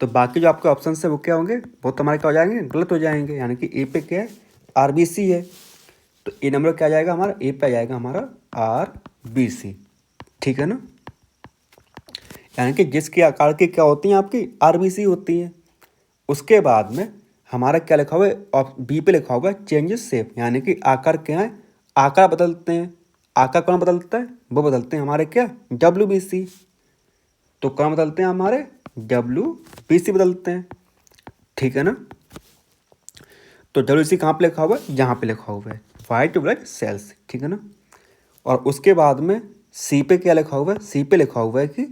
तो बाकी जो आपके ऑप्शन है वो क्या होंगे, वो तो हमारे क्या हो जाएंगे, गलत हो जाएंगे। यानी कि ए पे क्या है, RBC है। तो ए नंबर क्या आ जाएगा हमारा, ए पे आ जाएगा हमारा RBC, ठीक है ना। यानी कि जिसके आकार की क्या होती हैं आपकी, RBC होती है। उसके बाद में हमारा क्या लिखा हुआ है, और बी पे लिखा हुआ है चेंजेस शेप, यानी कि आकार क्या है, आकार बदलते हैं। आकार कौन बदलता है, वो बदलते हैं हमारे क्या, WBC। तो कौन बदलते हैं हमारे, WBC बदलते हैं, ठीक है ना। तो WBC कहाँ पे लिखा हुआ है, यहाँ पे लिखा हुआ है वाइट ब्लड सेल्स, ठीक है ना। और उसके बाद में सी पे क्या लिखा हुआ है, सी पे लिखा हुआ है कि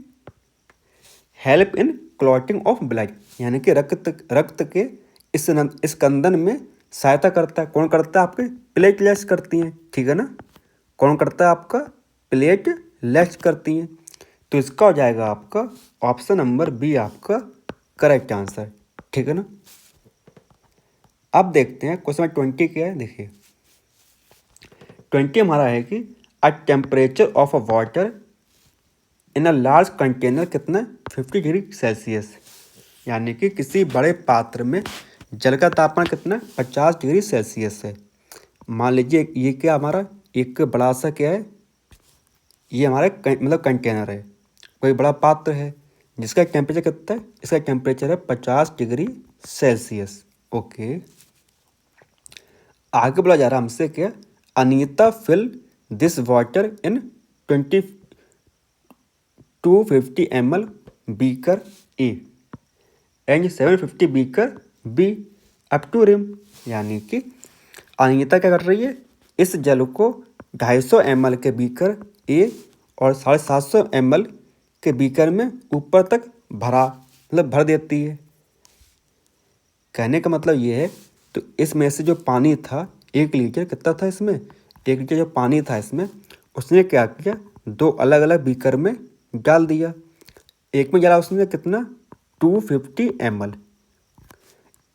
help in clotting of blood, यानी कि रक्त के इस कंदन में सहायता करता है। कौन करता है, आपके प्लेटलेट्स करती हैं, ठीक है ना। कौन करता है, आपका प्लेटलेट्स करती हैं। तो इसका हो जाएगा आपका ऑप्शन नंबर बी आपका करेक्ट आंसर, ठीक है ना। अब देखते हैं क्वेश्चन नंबर 20 क्या है। देखिए 20 हमारा है कि अ temperature of a water in a large container कितना, 50 डिग्री सेल्सियस, यानी कि किसी बड़े पात्र में जल का तापमान कितना, 50 डिग्री सेल्सियस है। मान लीजिए ये क्या हमारा एक बड़ा सा क्या है, ये हमारा मतलब कंटेनर है, कोई बड़ा पात्र है जिसका टेम्परेचर कितना है, इसका टेम्परेचर है 50 डिग्री सेल्सियस। ओके, आगे बोला जा रहा है हमसे क्या, Anita fill this water in 250 ml beaker A and 750 beaker B up to rim. यानी कि अनीता क्या कर रही है, इस जल को 250 ml के बीकर ए और 750 ml के बीकर में ऊपर तक भर देती है। कहने का मतलब ये है, तो इसमें से जो पानी था 1 लीटर कितना था इसमें, 1 लीटर जो पानी था इसमें उसने क्या किया, 2 अलग अलग बीकर में डाल दिया। एक में डाला उसने कितना 250 ml,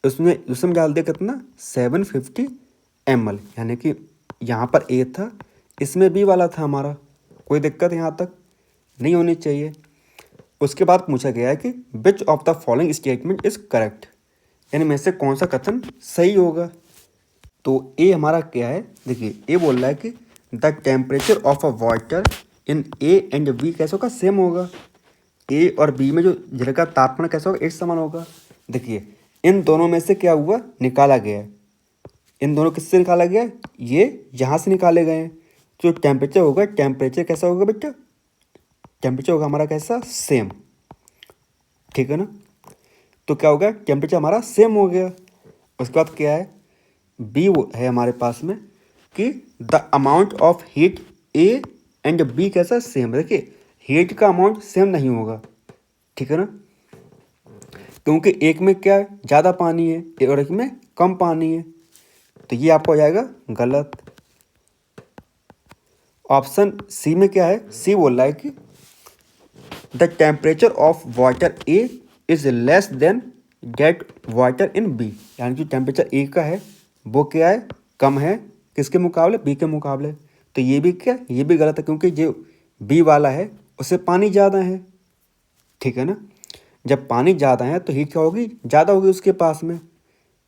उसमें डाल दिया कितना 750 ml। यानी कि यहाँ पर ए था, इसमें बी वाला था हमारा, कोई दिक्कत यहाँ तक नहीं होनी चाहिए। उसके बाद पूछा गया है कि which of the following statement is correct, इनमें से कौन सा कथन सही होगा। तो ए हमारा क्या है, देखिए ए बोल रहा है कि the temperature of a water in A and B कैसा होगा, सेम होगा। ए और बी में जो जल का तापमान कैसा होगा, एक समान होगा। देखिए इन दोनों में से क्या हुआ, निकाला गया है। इन दोनों किससे निकाला गया है, ये यहाँ से निकाले गए हैं। जो टेम्परेचर होगा, टेम्परेचर कैसा होगा बेटा, टेम्परेचर होगा हमारा कैसा, सेम, ठीक है ना। तो क्या होगा, टेम्परेचर हमारा सेम हो गया। उसके बाद क्या है, बी है हमारे पास में कि the amount of heat A and B कैसा सेम। देखिए हीट का अमाउंट सेम नहीं होगा, ठीक है ना, क्योंकि एक में क्या ज़्यादा पानी है और एक में कम पानी है। तो ये आपको हो जाएगा गलत। ऑप्शन सी में क्या है, सी बोल रहा है कि the temperature of water A is less than that water in B, यानी कि टेम्परेचर ए का है वो क्या है, कम है किसके मुकाबले, बी के मुकाबले। तो ये भी क्या, ये भी गलत है, क्योंकि जो बी वाला है उससे पानी ज़्यादा है, ठीक है ना। जब पानी ज़्यादा है तो हीट क्या होगी, ज़्यादा होगी उसके पास में।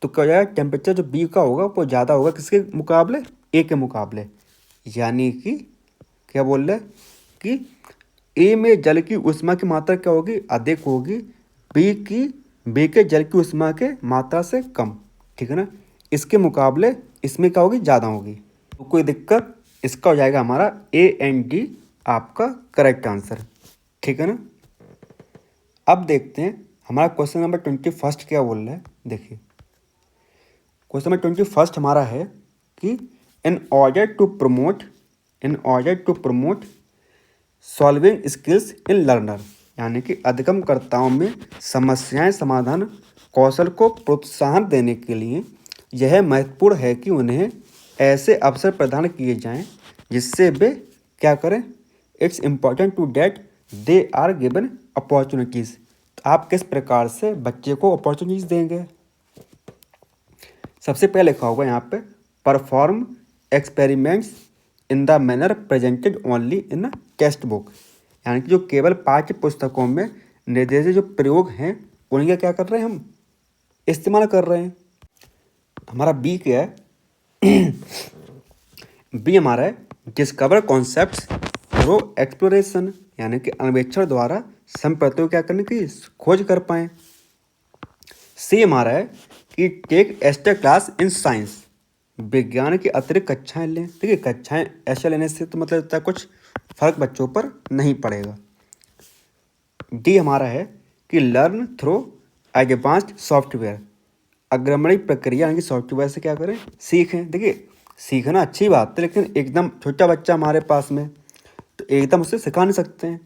तो क्या हो जाएगा, टेम्परेचर जो बी का होगा वो ज़्यादा होगा किसके मुकाबले, ए के मुकाबले। यानी कि क्या बोल रहे हैं कि ए में जल की ऊष्मा की मात्रा क्या होगी, अधिक होगी, बी के जल की ऊष्मा के मात्रा से कम, ठीक है ना। इसके मुकाबले इसमें क्या होगी, ज़्यादा होगी। तो कोई दिक्कत, इसका हो जाएगा हमारा ए एंड डी आपका करेक्ट आंसर, ठीक है ना। अब देखते हैं हमारा क्वेश्चन नंबर 21 क्या बोल रहा है। देखिए क्वेश्चन नंबर 21 हमारा है कि in order to promote solving skills in learner, यानी कि अधिगमकर्ताओं में समस्याएं समाधान कौशल को प्रोत्साहन देने के लिए यह महत्वपूर्ण है कि उन्हें ऐसे अवसर प्रदान किए जाएं जिससे वे क्या करें। It's important to that they are given opportunities. तो आप किस प्रकार से बच्चे को अपॉर्चुनिटीज़ देंगे। सबसे पहले लिखा होगा यहाँ पे perform experiments in the manner presented only in text book, यानी कि जो केवल पाठ्य पुस्तकों में निर्देशित जो प्रयोग हैं उनका क्या कर रहे हैं हम इस्तेमाल कर रहे हैं। हमारा बी क्या है बी हमारा है डिस्कवर कॉन्सेप्ट्स थ्रू एक्सप्लोरेशन, यानी कि अन्वेषण द्वारा संप्रतियों क्या करने की खोज कर पाएँ। सी हमारा है कि take extra class in science, विज्ञान की अतिरिक्त कक्षाएं लें। देखिए कक्षाएं ऐसे लेने से तो मतलब इतना कुछ फर्क बच्चों पर नहीं पड़ेगा। डी हमारा है कि लर्न थ्रू एडवांस्ड सॉफ्टवेयर, अग्रमणी प्रक्रिया यानी कि सॉफ्टवेयर से क्या करें सीखें। देखिए सीखना अच्छी बात है, लेकिन एकदम छोटा बच्चा हमारे पास में तो एकदम उसे सिखा नहीं सकते हैं।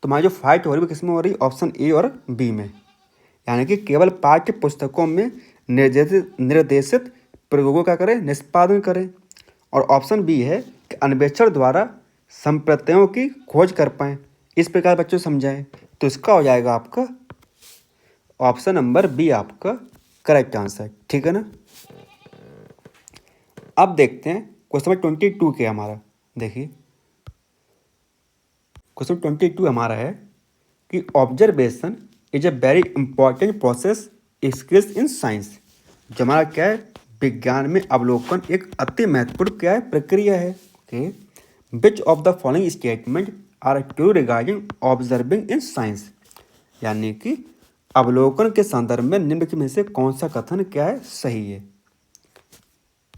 तो हमारी जो फाइट हो रही है किस में हो रही है, ऑप्शन ए और बी में, यानी कि केवल पाठ्य पुस्तकों में निर्देशित प्रयोगों का करें निष्पादन करें। और ऑप्शन बी है कि अन्वेषण द्वारा संप्रत्ययों की खोज कर पाएँ, इस प्रकार बच्चों समझाएं। तो इसका हो जाएगा आपका ऑप्शन नंबर बी आपका करेक्ट आंसर, ठीक है ना। अब देखते हैं क्वेश्चन नंबर 22 के हमारा। देखिए क्वेश्चन 22 हमारा है कि observation is a very important process skills in science. जो हमारा क्या है विज्ञान में अवलोकन एक अति महत्वपूर्ण क्या है प्रक्रिया है। Okay, which of the following statement are true regarding observing in science, यानी कि अवलोकन के संदर्भ में निम्न में से कौन सा कथन क्या है सही है।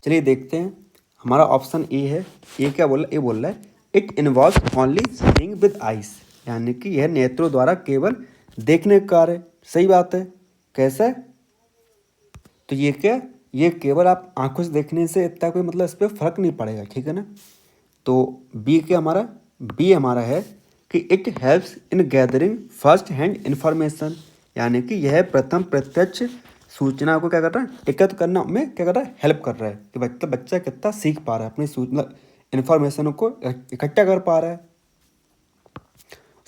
चलिए देखते हैं। हमारा ऑप्शन ए है। ए क्या बोल रहा है, ए बोल रहा है it involve only seeing with eyes, यानी कि यह नेत्रों द्वारा केवल देखने का कार्य। सही बात है। कैसा है, तो ये क्या, ये केवल आप आंखों से देखने से इतना कोई मतलब इस पर फर्क नहीं पड़ेगा, ठीक है ना। तो बी क्या हमारा, बी हमारा है कि it helps in gathering first hand information, यानी कि यह प्रथम प्रत्यक्ष सूचना को क्या कर रहा है एकत्र करना में क्या कर रहा है हेल्प कर रहा है कि बच्चा कितना सीख पा रहा है, अपनी सूचना इन्फॉर्मेशन को इकट्ठा कर पा रहा है।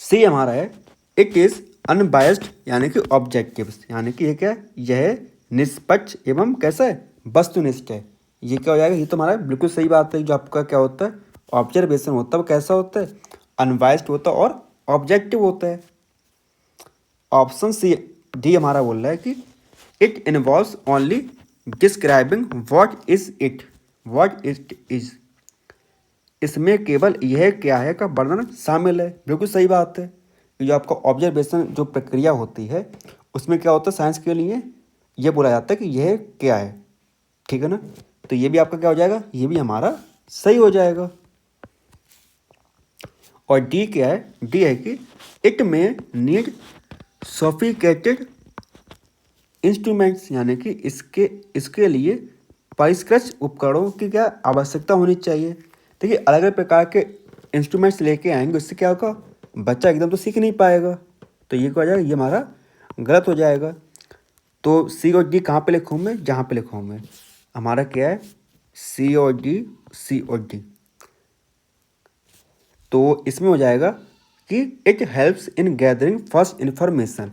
सी हमारा है इट इज़ अनबायस्ड, यानी कि ऑब्जेक्टिव्स, यानी कि ये क्या है यह निष्पक्ष एवं कैसा है वस्तुनिष्ठ है। ये क्या हो जाएगा, ये तो हमारा बिल्कुल सही बात है। जो आपका क्या होता है ऑब्जर्वेशन होता है वो कैसा होता है अनबायस्ड होता है और ऑब्जेक्टिव होता है। ऑप्शन सी डी हमारा बोल रहा है कि it involves only describing what is it is, इसमें केवल यह क्या है का वर्णन शामिल है। बिल्कुल सही बात है। जो आपका ऑब्जर्वेशन जो प्रक्रिया होती है उसमें क्या होता है साइंस के लिए ये बोला जाता है कि यह क्या है, ठीक है ना। तो ये भी आपका क्या हो जाएगा, ये भी हमारा सही हो जाएगा। और डी क्या है, डी है कि इट में नीड सोफिस्टिकेटेड इंस्ट्रूमेंट्स, यानी कि इसके लिए परिष्कृत उपकरणों की क्या आवश्यकता होनी चाहिए। देखिए अलग अलग प्रकार के इंस्ट्रूमेंट्स लेके आएंगे, उससे क्या होगा बच्चा एकदम तो सीख नहीं पाएगा। तो ये क्या हो जाएगा, ये हमारा गलत हो जाएगा। तो सी और डी कहाँ पे लिखूँ मैं, जहाँ पे लिखूँ मैं हमारा क्या है सी और डी, सी और डी। तो इसमें हो जाएगा कि it helps in gathering first information.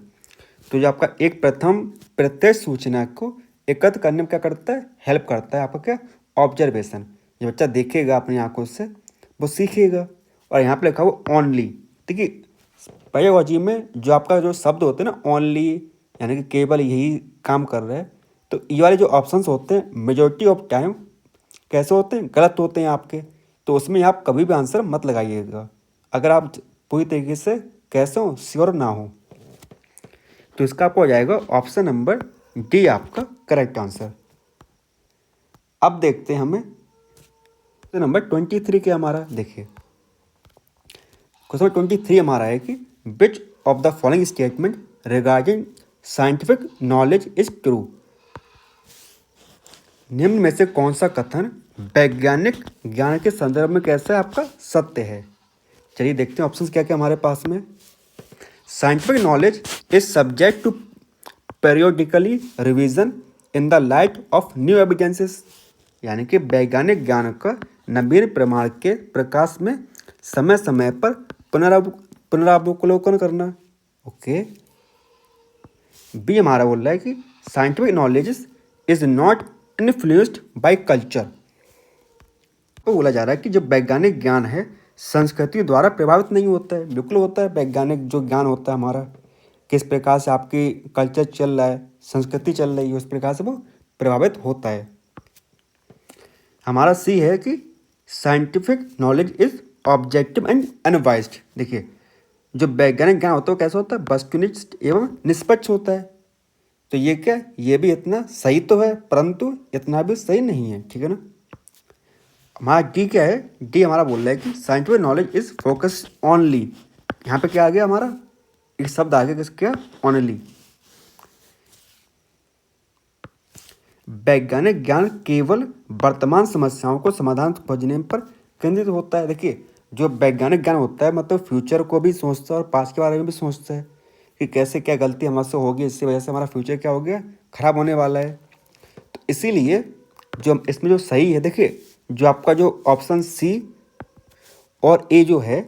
तो जो आपका एक प्रथम प्रत्यक्ष सूचना को एकत्र करने में क्या करता है हेल्प करता है आपका क्या ऑब्जर्वेशन। जो बच्चा देखेगा अपनी आंखों से वो सीखेगा। और यहाँ पे लिखा हुआ ओनली, देखिए पेडागोजी में जो आपका जो शब्द होते हैं ना ओनली, यानी कि केवल यही काम कर रहा है, तो ये वाले जो ऑप्शंस होते हैं मेजॉरिटी ऑफ टाइम कैसे होते हैं गलत होते हैं आपके। तो उसमें आप कभी भी आंसर मत लगाइएगा अगर आप पूरी तरीके से कैसे हो श्योर ना हो। तो इसका आपको हो जाएगा ऑप्शन नंबर डी आपका करेक्ट आंसर। अब देखते हैं हमें नंबर 23 के हमारा। देखिए क्वेश्चन 23 हमारा है कि which of the following statement regarding scientific knowledge is true, निम्न में से कौन सा कथन वैज्ञानिक ज्ञान के संदर्भ में कैसा है आपका सत्य है। चलिए देखते हैं ऑप्शंस क्या क्या हमारे पास में। Scientific knowledge is subject to periodically revision in the light of new evidences, यानी कि वैज्ञानिक ज्ञान का नवीन प्रमाण के प्रकाश में समय समय पर पुनरावलोकन करना। ओके। बी हमारा बोल रहा है कि scientific knowledge is not influenced by culture. तो बोला जा रहा है कि जो वैज्ञानिक ज्ञान है संस्कृति द्वारा प्रभावित नहीं होता है। बिल्कुल होता है, वैज्ञानिक जो ज्ञान होता है हमारा, किस प्रकार से आपकी कल्चर चल रहा है, संस्कृति चल रही है, उस प्रकार से वो प्रभावित होता है। हमारा सी है कि scientific knowledge is objective and unbiased. देखिए, जो वैज्ञानिक ज्ञान होता है वो कैसा होता है, वस्तुनिष्ठ एवं निष्पक्ष होता है। तो ये क्या, ये भी इतना सही तो है परंतु इतना भी सही नहीं है, ठीक है ना। हमारा डी क्या है, डी हमारा बोल रहा है कि scientific knowledge is focus only. यहाँ पे क्या आ गया हमारा, एक शब्द आ गया किसका, ऑनली। वैज्ञानिक ज्ञान केवल वर्तमान समस्याओं को समाधान खोजने पर केंद्रित होता है। देखिए, जो वैज्ञानिक ज्ञान होता है मतलब फ्यूचर को भी सोचता है और पास्ट के बारे में भी सोचता है कि कैसे क्या गलती हमसे होगी, इससे वजह से हमारा फ्यूचर क्या हो गया, खराब होने वाला है। तो इसीलिए जो इसमें जो सही है, देखिए जो आपका जो ऑप्शन सी और ए जो है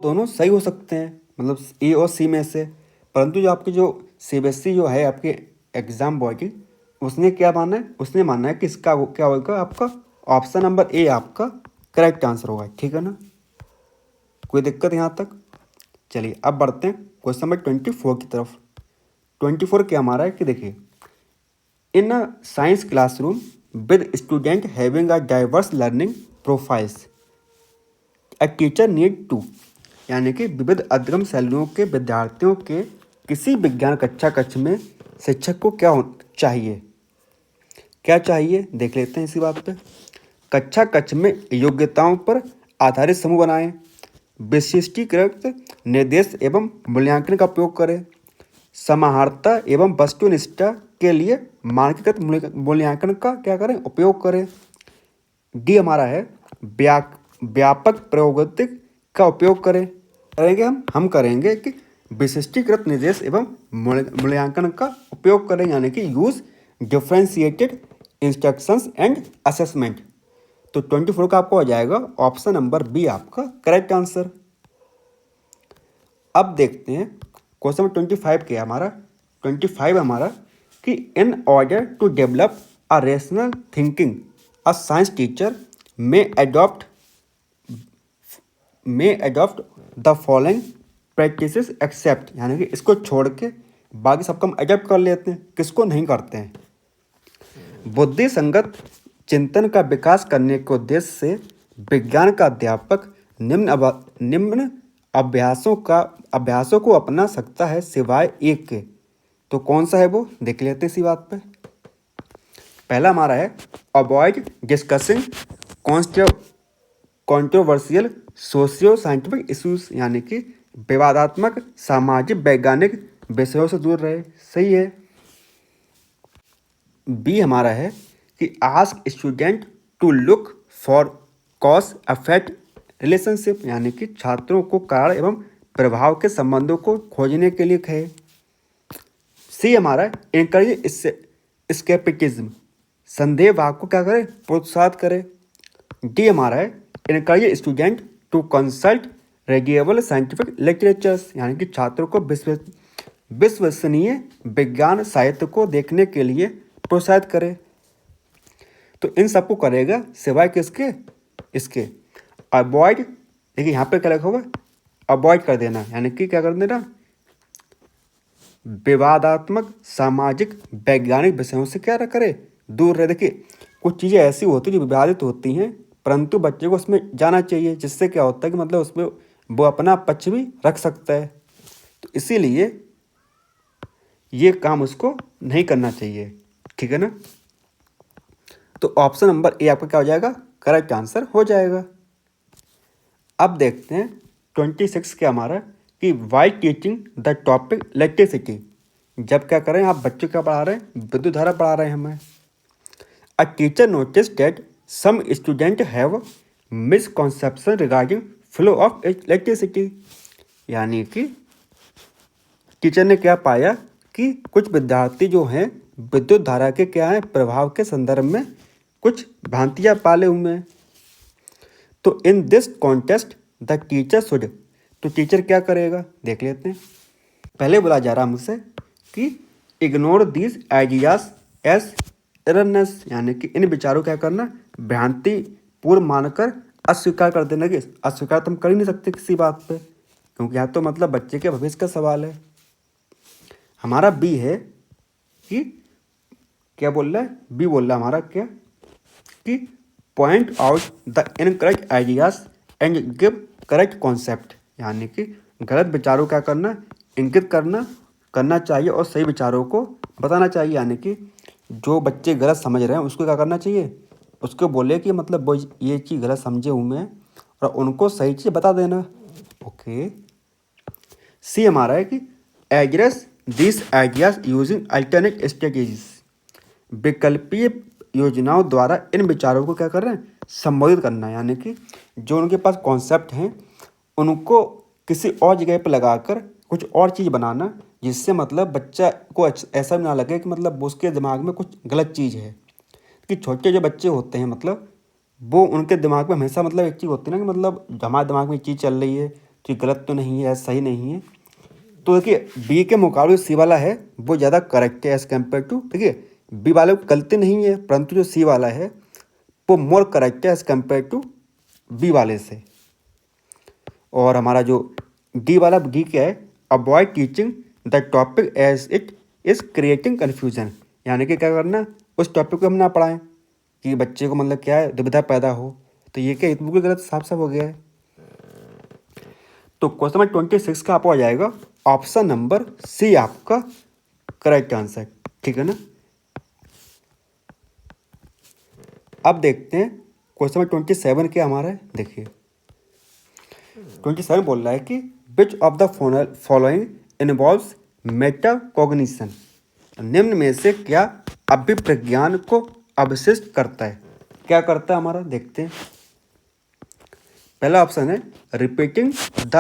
दोनों सही हो सकते हैं, मतलब ए और सी में से। परंतु जो आपकी जो सीबीएसई जो है आपके एग्जाम बॉडी, उसने क्या माना है, उसने माना है कि इसका क्या होगा, आपका ऑप्शन नंबर ए आपका करेक्ट आंसर होगा, ठीक है ना। कोई दिक्कत यहाँ तक। चलिए अब बढ़ते हैं क्वेश्चन नंबर 24 की तरफ। 24 क्या हमारा है कि देखिए, in a science classroom with student having a diverse learning profiles a teacher need to, यानी कि विविध अध्ययन शैलियों के विद्यार्थियों के किसी विज्ञान कक्ष में शिक्षक को क्या चाहिए, क्या चाहिए देख लेते हैं इसी बात पे। कक्ष में योग्यताओं पर आधारित समूह बनाएं, विशिष्टीकृत निर्देश एवं मूल्यांकन का उपयोग करें, समाहर्ता एवं वस्तुनिष्ठता के लिए मानकीकृत मूल्यांकन का क्या करें, उपयोग करें। डी हमारा है व्यापक प्रयोगात्मक का उपयोग करेंगे हम करेंगे कि विशिष्टीकृत निर्देश एवं मूल्यांकन का उपयोग करें, यानी कि use differentiated instructions and assessment. तो 24 का आपको हो जाएगा ऑप्शन नंबर बी आपका करेक्ट आंसर। अब देखते हैं क्वेश्चन नंबर 25 क्या है हमारा। 25 हमारा कि in order to develop a rational thinking a science teacher may adopt the following practices except, यानी कि इसको छोड़ के बाकी सबको हम अडॉप्ट कर लेते हैं, किसको नहीं करते हैं। बुद्धि संगत चिंतन का विकास करने के उद्देश्य से विज्ञान का अध्यापक निम्न अभ्यासों को अपना सकता है सिवाय एक के। तो कौन सा है वो देख लेते हैं इसी बात पे। पहला हमारा है avoid discussing controversial socio scientific issues, यानी कि विवादात्मक सामाजिक वैज्ञानिक विषयों से दूर रहे, सही है। बी हमारा है कि ask student to look for cause effect relationship, यानी कि छात्रों को कारण एवं प्रभाव के संबंधों को खोजने के लिए कहे। सी हमारा इनकरेज स्केप्टिसिज्म, संदेह भाव को क्या करे, प्रोत्साहित करे। डी हमारा है encourage student to consult reliable scientific literatures, यानी कि छात्रों को विश्वसनीय विज्ञान साहित्य को देखने के लिए प्रोत्साहित करे। तो इन सबको करेगा सिवाय किसके, इसके। अवॉइड, देखिए यहाँ पे क्या लिखा होगा, अवॉइड कर देना, यानी कि क्या कर देना, विवादात्मक सामाजिक वैज्ञानिक विषयों से क्या करे, दूर रहे। देखिए कुछ चीज़ें ऐसी होती हैं जो विवादित होती हैं परंतु बच्चे को उसमें जाना चाहिए, जिससे क्या होता है कि मतलब उसमें वो अपना पक्ष भी रख सकता है। तो इसीलिए ये काम उसको नहीं करना चाहिए, ठीक है ना। तो ऑप्शन नंबर ए आपका क्या हो जाएगा, करेक्ट आंसर हो जाएगा। अब देखते हैं 26 क्या हमारा कि while teaching the topic electricity, जब क्या करें आप बच्चों क्या पढ़ा रहे हैं, विद्युत धारा पढ़ा रहे हैं हमें। A teacher notice that some student have misconception regarding flow of electricity, यानी कि टीचर ने क्या पाया कि कुछ विद्यार्थी जो हैं विद्युत धारा के क्या है प्रभाव के संदर्भ में कुछ भ्रांतियाँ पाले हुए हैं। तो in this contest the teacher should, तो टीचर क्या करेगा देख लेते हैं। पहले बोला जा रहा मुझसे कि इग्नोर दीज आइडियाज एज एररनेस, यानी कि इन विचारों क्या करना भ्रांति पूर्ण मानकर अस्वीकार कर देना। कि अस्वीकार तो हम कर ही नहीं सकते किसी बात पे, क्योंकि यहाँ तो मतलब बच्चे के भविष्य का सवाल है। हमारा बी है कि क्या बोल रहा है, बी बोल रहा है हमारा क्या कि point out the incorrect ideas and give correct concept, यानी कि गलत विचारों क्या करना इंगित करना चाहिए और सही विचारों को बताना चाहिए। यानी कि जो बच्चे गलत समझ रहे हैं उसको क्या करना चाहिए, उसको बोले कि मतलब वो ये चीज़ गलत समझे हुए हैं और उनको सही चीज़ बता देना। ओके। सी हमारा है कि address this ideas using alternate strategies, विकल्पीय योजनाओं द्वारा इन विचारों को क्या कर रहे हैं संबोधित करना। यानी कि जो उनके पास कॉन्सेप्ट हैं उनको किसी और जगह पर लगाकर कुछ और चीज़ बनाना, जिससे मतलब बच्चा को ऐसा ना लगे कि मतलब उसके दिमाग में कुछ गलत चीज़ है। कि छोटे जो बच्चे होते हैं मतलब वो उनके दिमाग में हमेशा मतलब एक चीज़ होती है ना कि मतलब हमारे दिमाग में एक चीज़ चल रही है कि गलत तो नहीं है, सही नहीं है। तो देखिए बी के मुकाबले सी वाला है वो ज़्यादा करेक्ट है एज़ कम्पेयर टू, देखिए बी वाले को गलती नहीं है परंतु जो सी वाला है वो मोर करेक्ट है एज़ कम्पेयर टू बी वाले से। और हमारा जो डी वाला, डी क्या है, avoid teaching the topic as it is creating confusion, यानी कि क्या करना उस टॉपिक को हम ना पढ़ाएं कि बच्चे को मतलब क्या है दुविधा पैदा हो। तो ये क्या बिल्कुल गलत साफ साफ हो गया है। तो क्वेश्चन नंबर 26 का आपको आ जाएगा ऑप्शन नंबर सी आपका करेक्ट आंसर, ठीक है ना। अब देखते हैं क्वेश्चन नंबर 27 क्या हमारा है। देखिए 27 बोल रहा है कि which of the following involves metacognition, निम्न में से क्या अभिप्रज्ञान को अवशिष्ट करता है। क्या करता है हमारा देखते हैं। पहला ऑप्शन है repeating the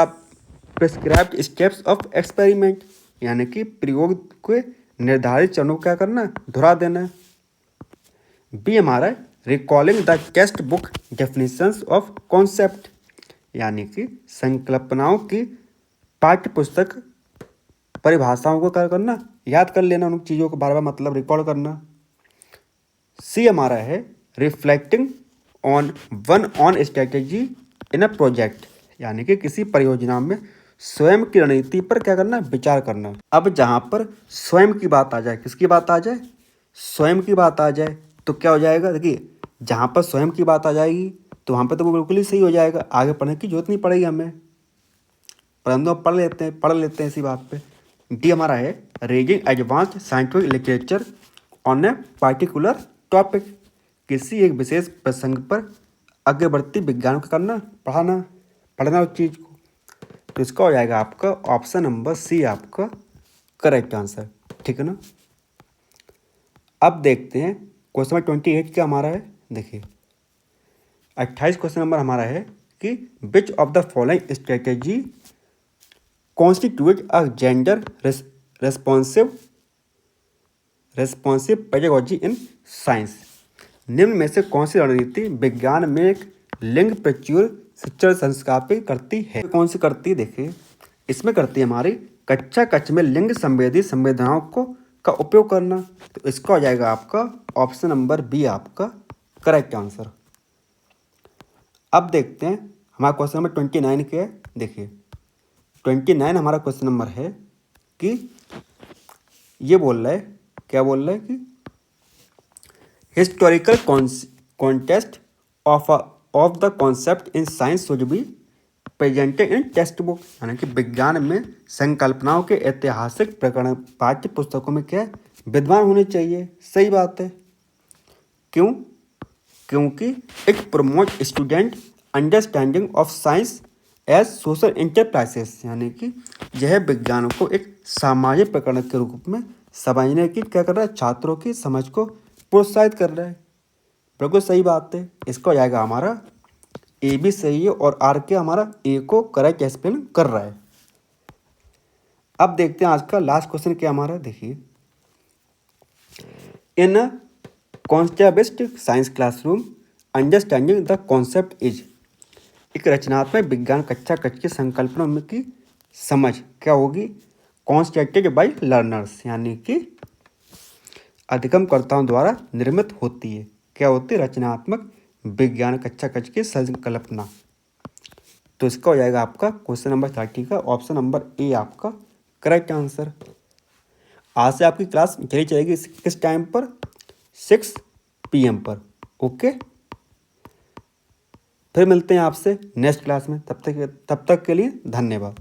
prescribed steps of experiment, यानी कि प्रयोग के निर्धारित चरणों को क्या करना दोहरा देना। बी हमारा है recalling the text book definitions of concept, यानी कि संकल्पनाओं की पाठ्य पुस्तक परिभाषाओं को क्या करना याद कर लेना, उन चीज़ों को बार बार मतलब रिकॉर्ड करना। सी हमारा है reflecting on one on strategy in a project, यानी कि किसी परियोजना में स्वयं की रणनीति पर क्या करना विचार करना। अब जहाँ पर स्वयं की बात आ जाए, किसकी बात आ जाए, स्वयं की बात आ जाए तो क्या हो जाएगा, देखिए जहाँ पर स्वयं की बात आ जाएगी तो वहाँ पर तो वो बिल्कुल ही सही हो जाएगा, आगे पढ़ने की जरूरत नहीं पड़ेगी हमें, परंतु अब पढ़ लेते हैं इसी बात पे। डी हमारा है reading advanced scientific literature on a particular topic, किसी एक विशेष प्रसंग पर आगे बढ़ती विज्ञान को करना पढ़ना उस चीज़ को। तो इसका हो जाएगा आपका ऑप्शन नंबर सी आपका करेक्ट आंसर, ठीक है ना। अब देखते हैं क्वेश्चन नंबर 28 क्या हमारा है। देखिए 28 क्वेश्चन नंबर हमारा है कि which of the following strategy constitute a gender responsive pedagogy in science, निम्न में से कौन सी रणनीति विज्ञान में एक लिंग प्रचुर शिक्षण संस्कार पे करती है। कौन सी करती है, देखिए इसमें करती है हमारी कक्षा कक्ष में लिंग संवेदी संवेदनाओं को का उपयोग करना। तो इसका हो जाएगा आपका ऑप्शन नंबर बी आपका करेक्ट आंसर। अब देखते हैं हमारा क्वेश्चन नंबर 29 क्या है। देखिए 29 हमारा क्वेश्चन नंबर है कि ये बोल रहा है, क्या बोल रहा है कि historical contest of the concept in science should be presented in text book, यानी कि विज्ञान में संकल्पनाओं के ऐतिहासिक प्रकरण पाठ्य पुस्तकों में क्या विद्वान होने चाहिए। सही बात है, क्यों, क्योंकि it promote student understanding of science as social enterprises, यानी कि यह विज्ञान को एक सामाजिक प्रकरण के रूप में समझने की क्या कर रहा है, छात्रों की समझ को प्रोत्साहित कर रहा है। बिल्कुल सही बात है, इसका हो जाएगा हमारा ए भी सही है और आर के हमारा ए को करेक्ट एक्सप्लेन कर रहा है। अब देखते हैं आज का लास्ट क्वेश्चन क्या हमारा, देखिए। In constructivist science classroom understanding the concept is, एक रचनात्मक विज्ञान कक्षा कक्ष की संकल्पना में की समझ क्या होगी, कॉन्स्टेटेड बाय लर्नर्स, यानी कि अधिगमकर्ताओं द्वारा निर्मित होती है। क्या होती है? रचनात्मक विज्ञान कक्षा कक्ष की संकल्पना। तो इसका हो जाएगा आपका क्वेश्चन नंबर 30 का ऑप्शन नंबर ए आपका करेक्ट आंसर। आज से आपकी क्लास चली जाएगी किस टाइम पर? 6 PM पर। ओके, फिर मिलते हैं आपसे नेक्स्ट क्लास में। तब तक के लिए धन्यवाद।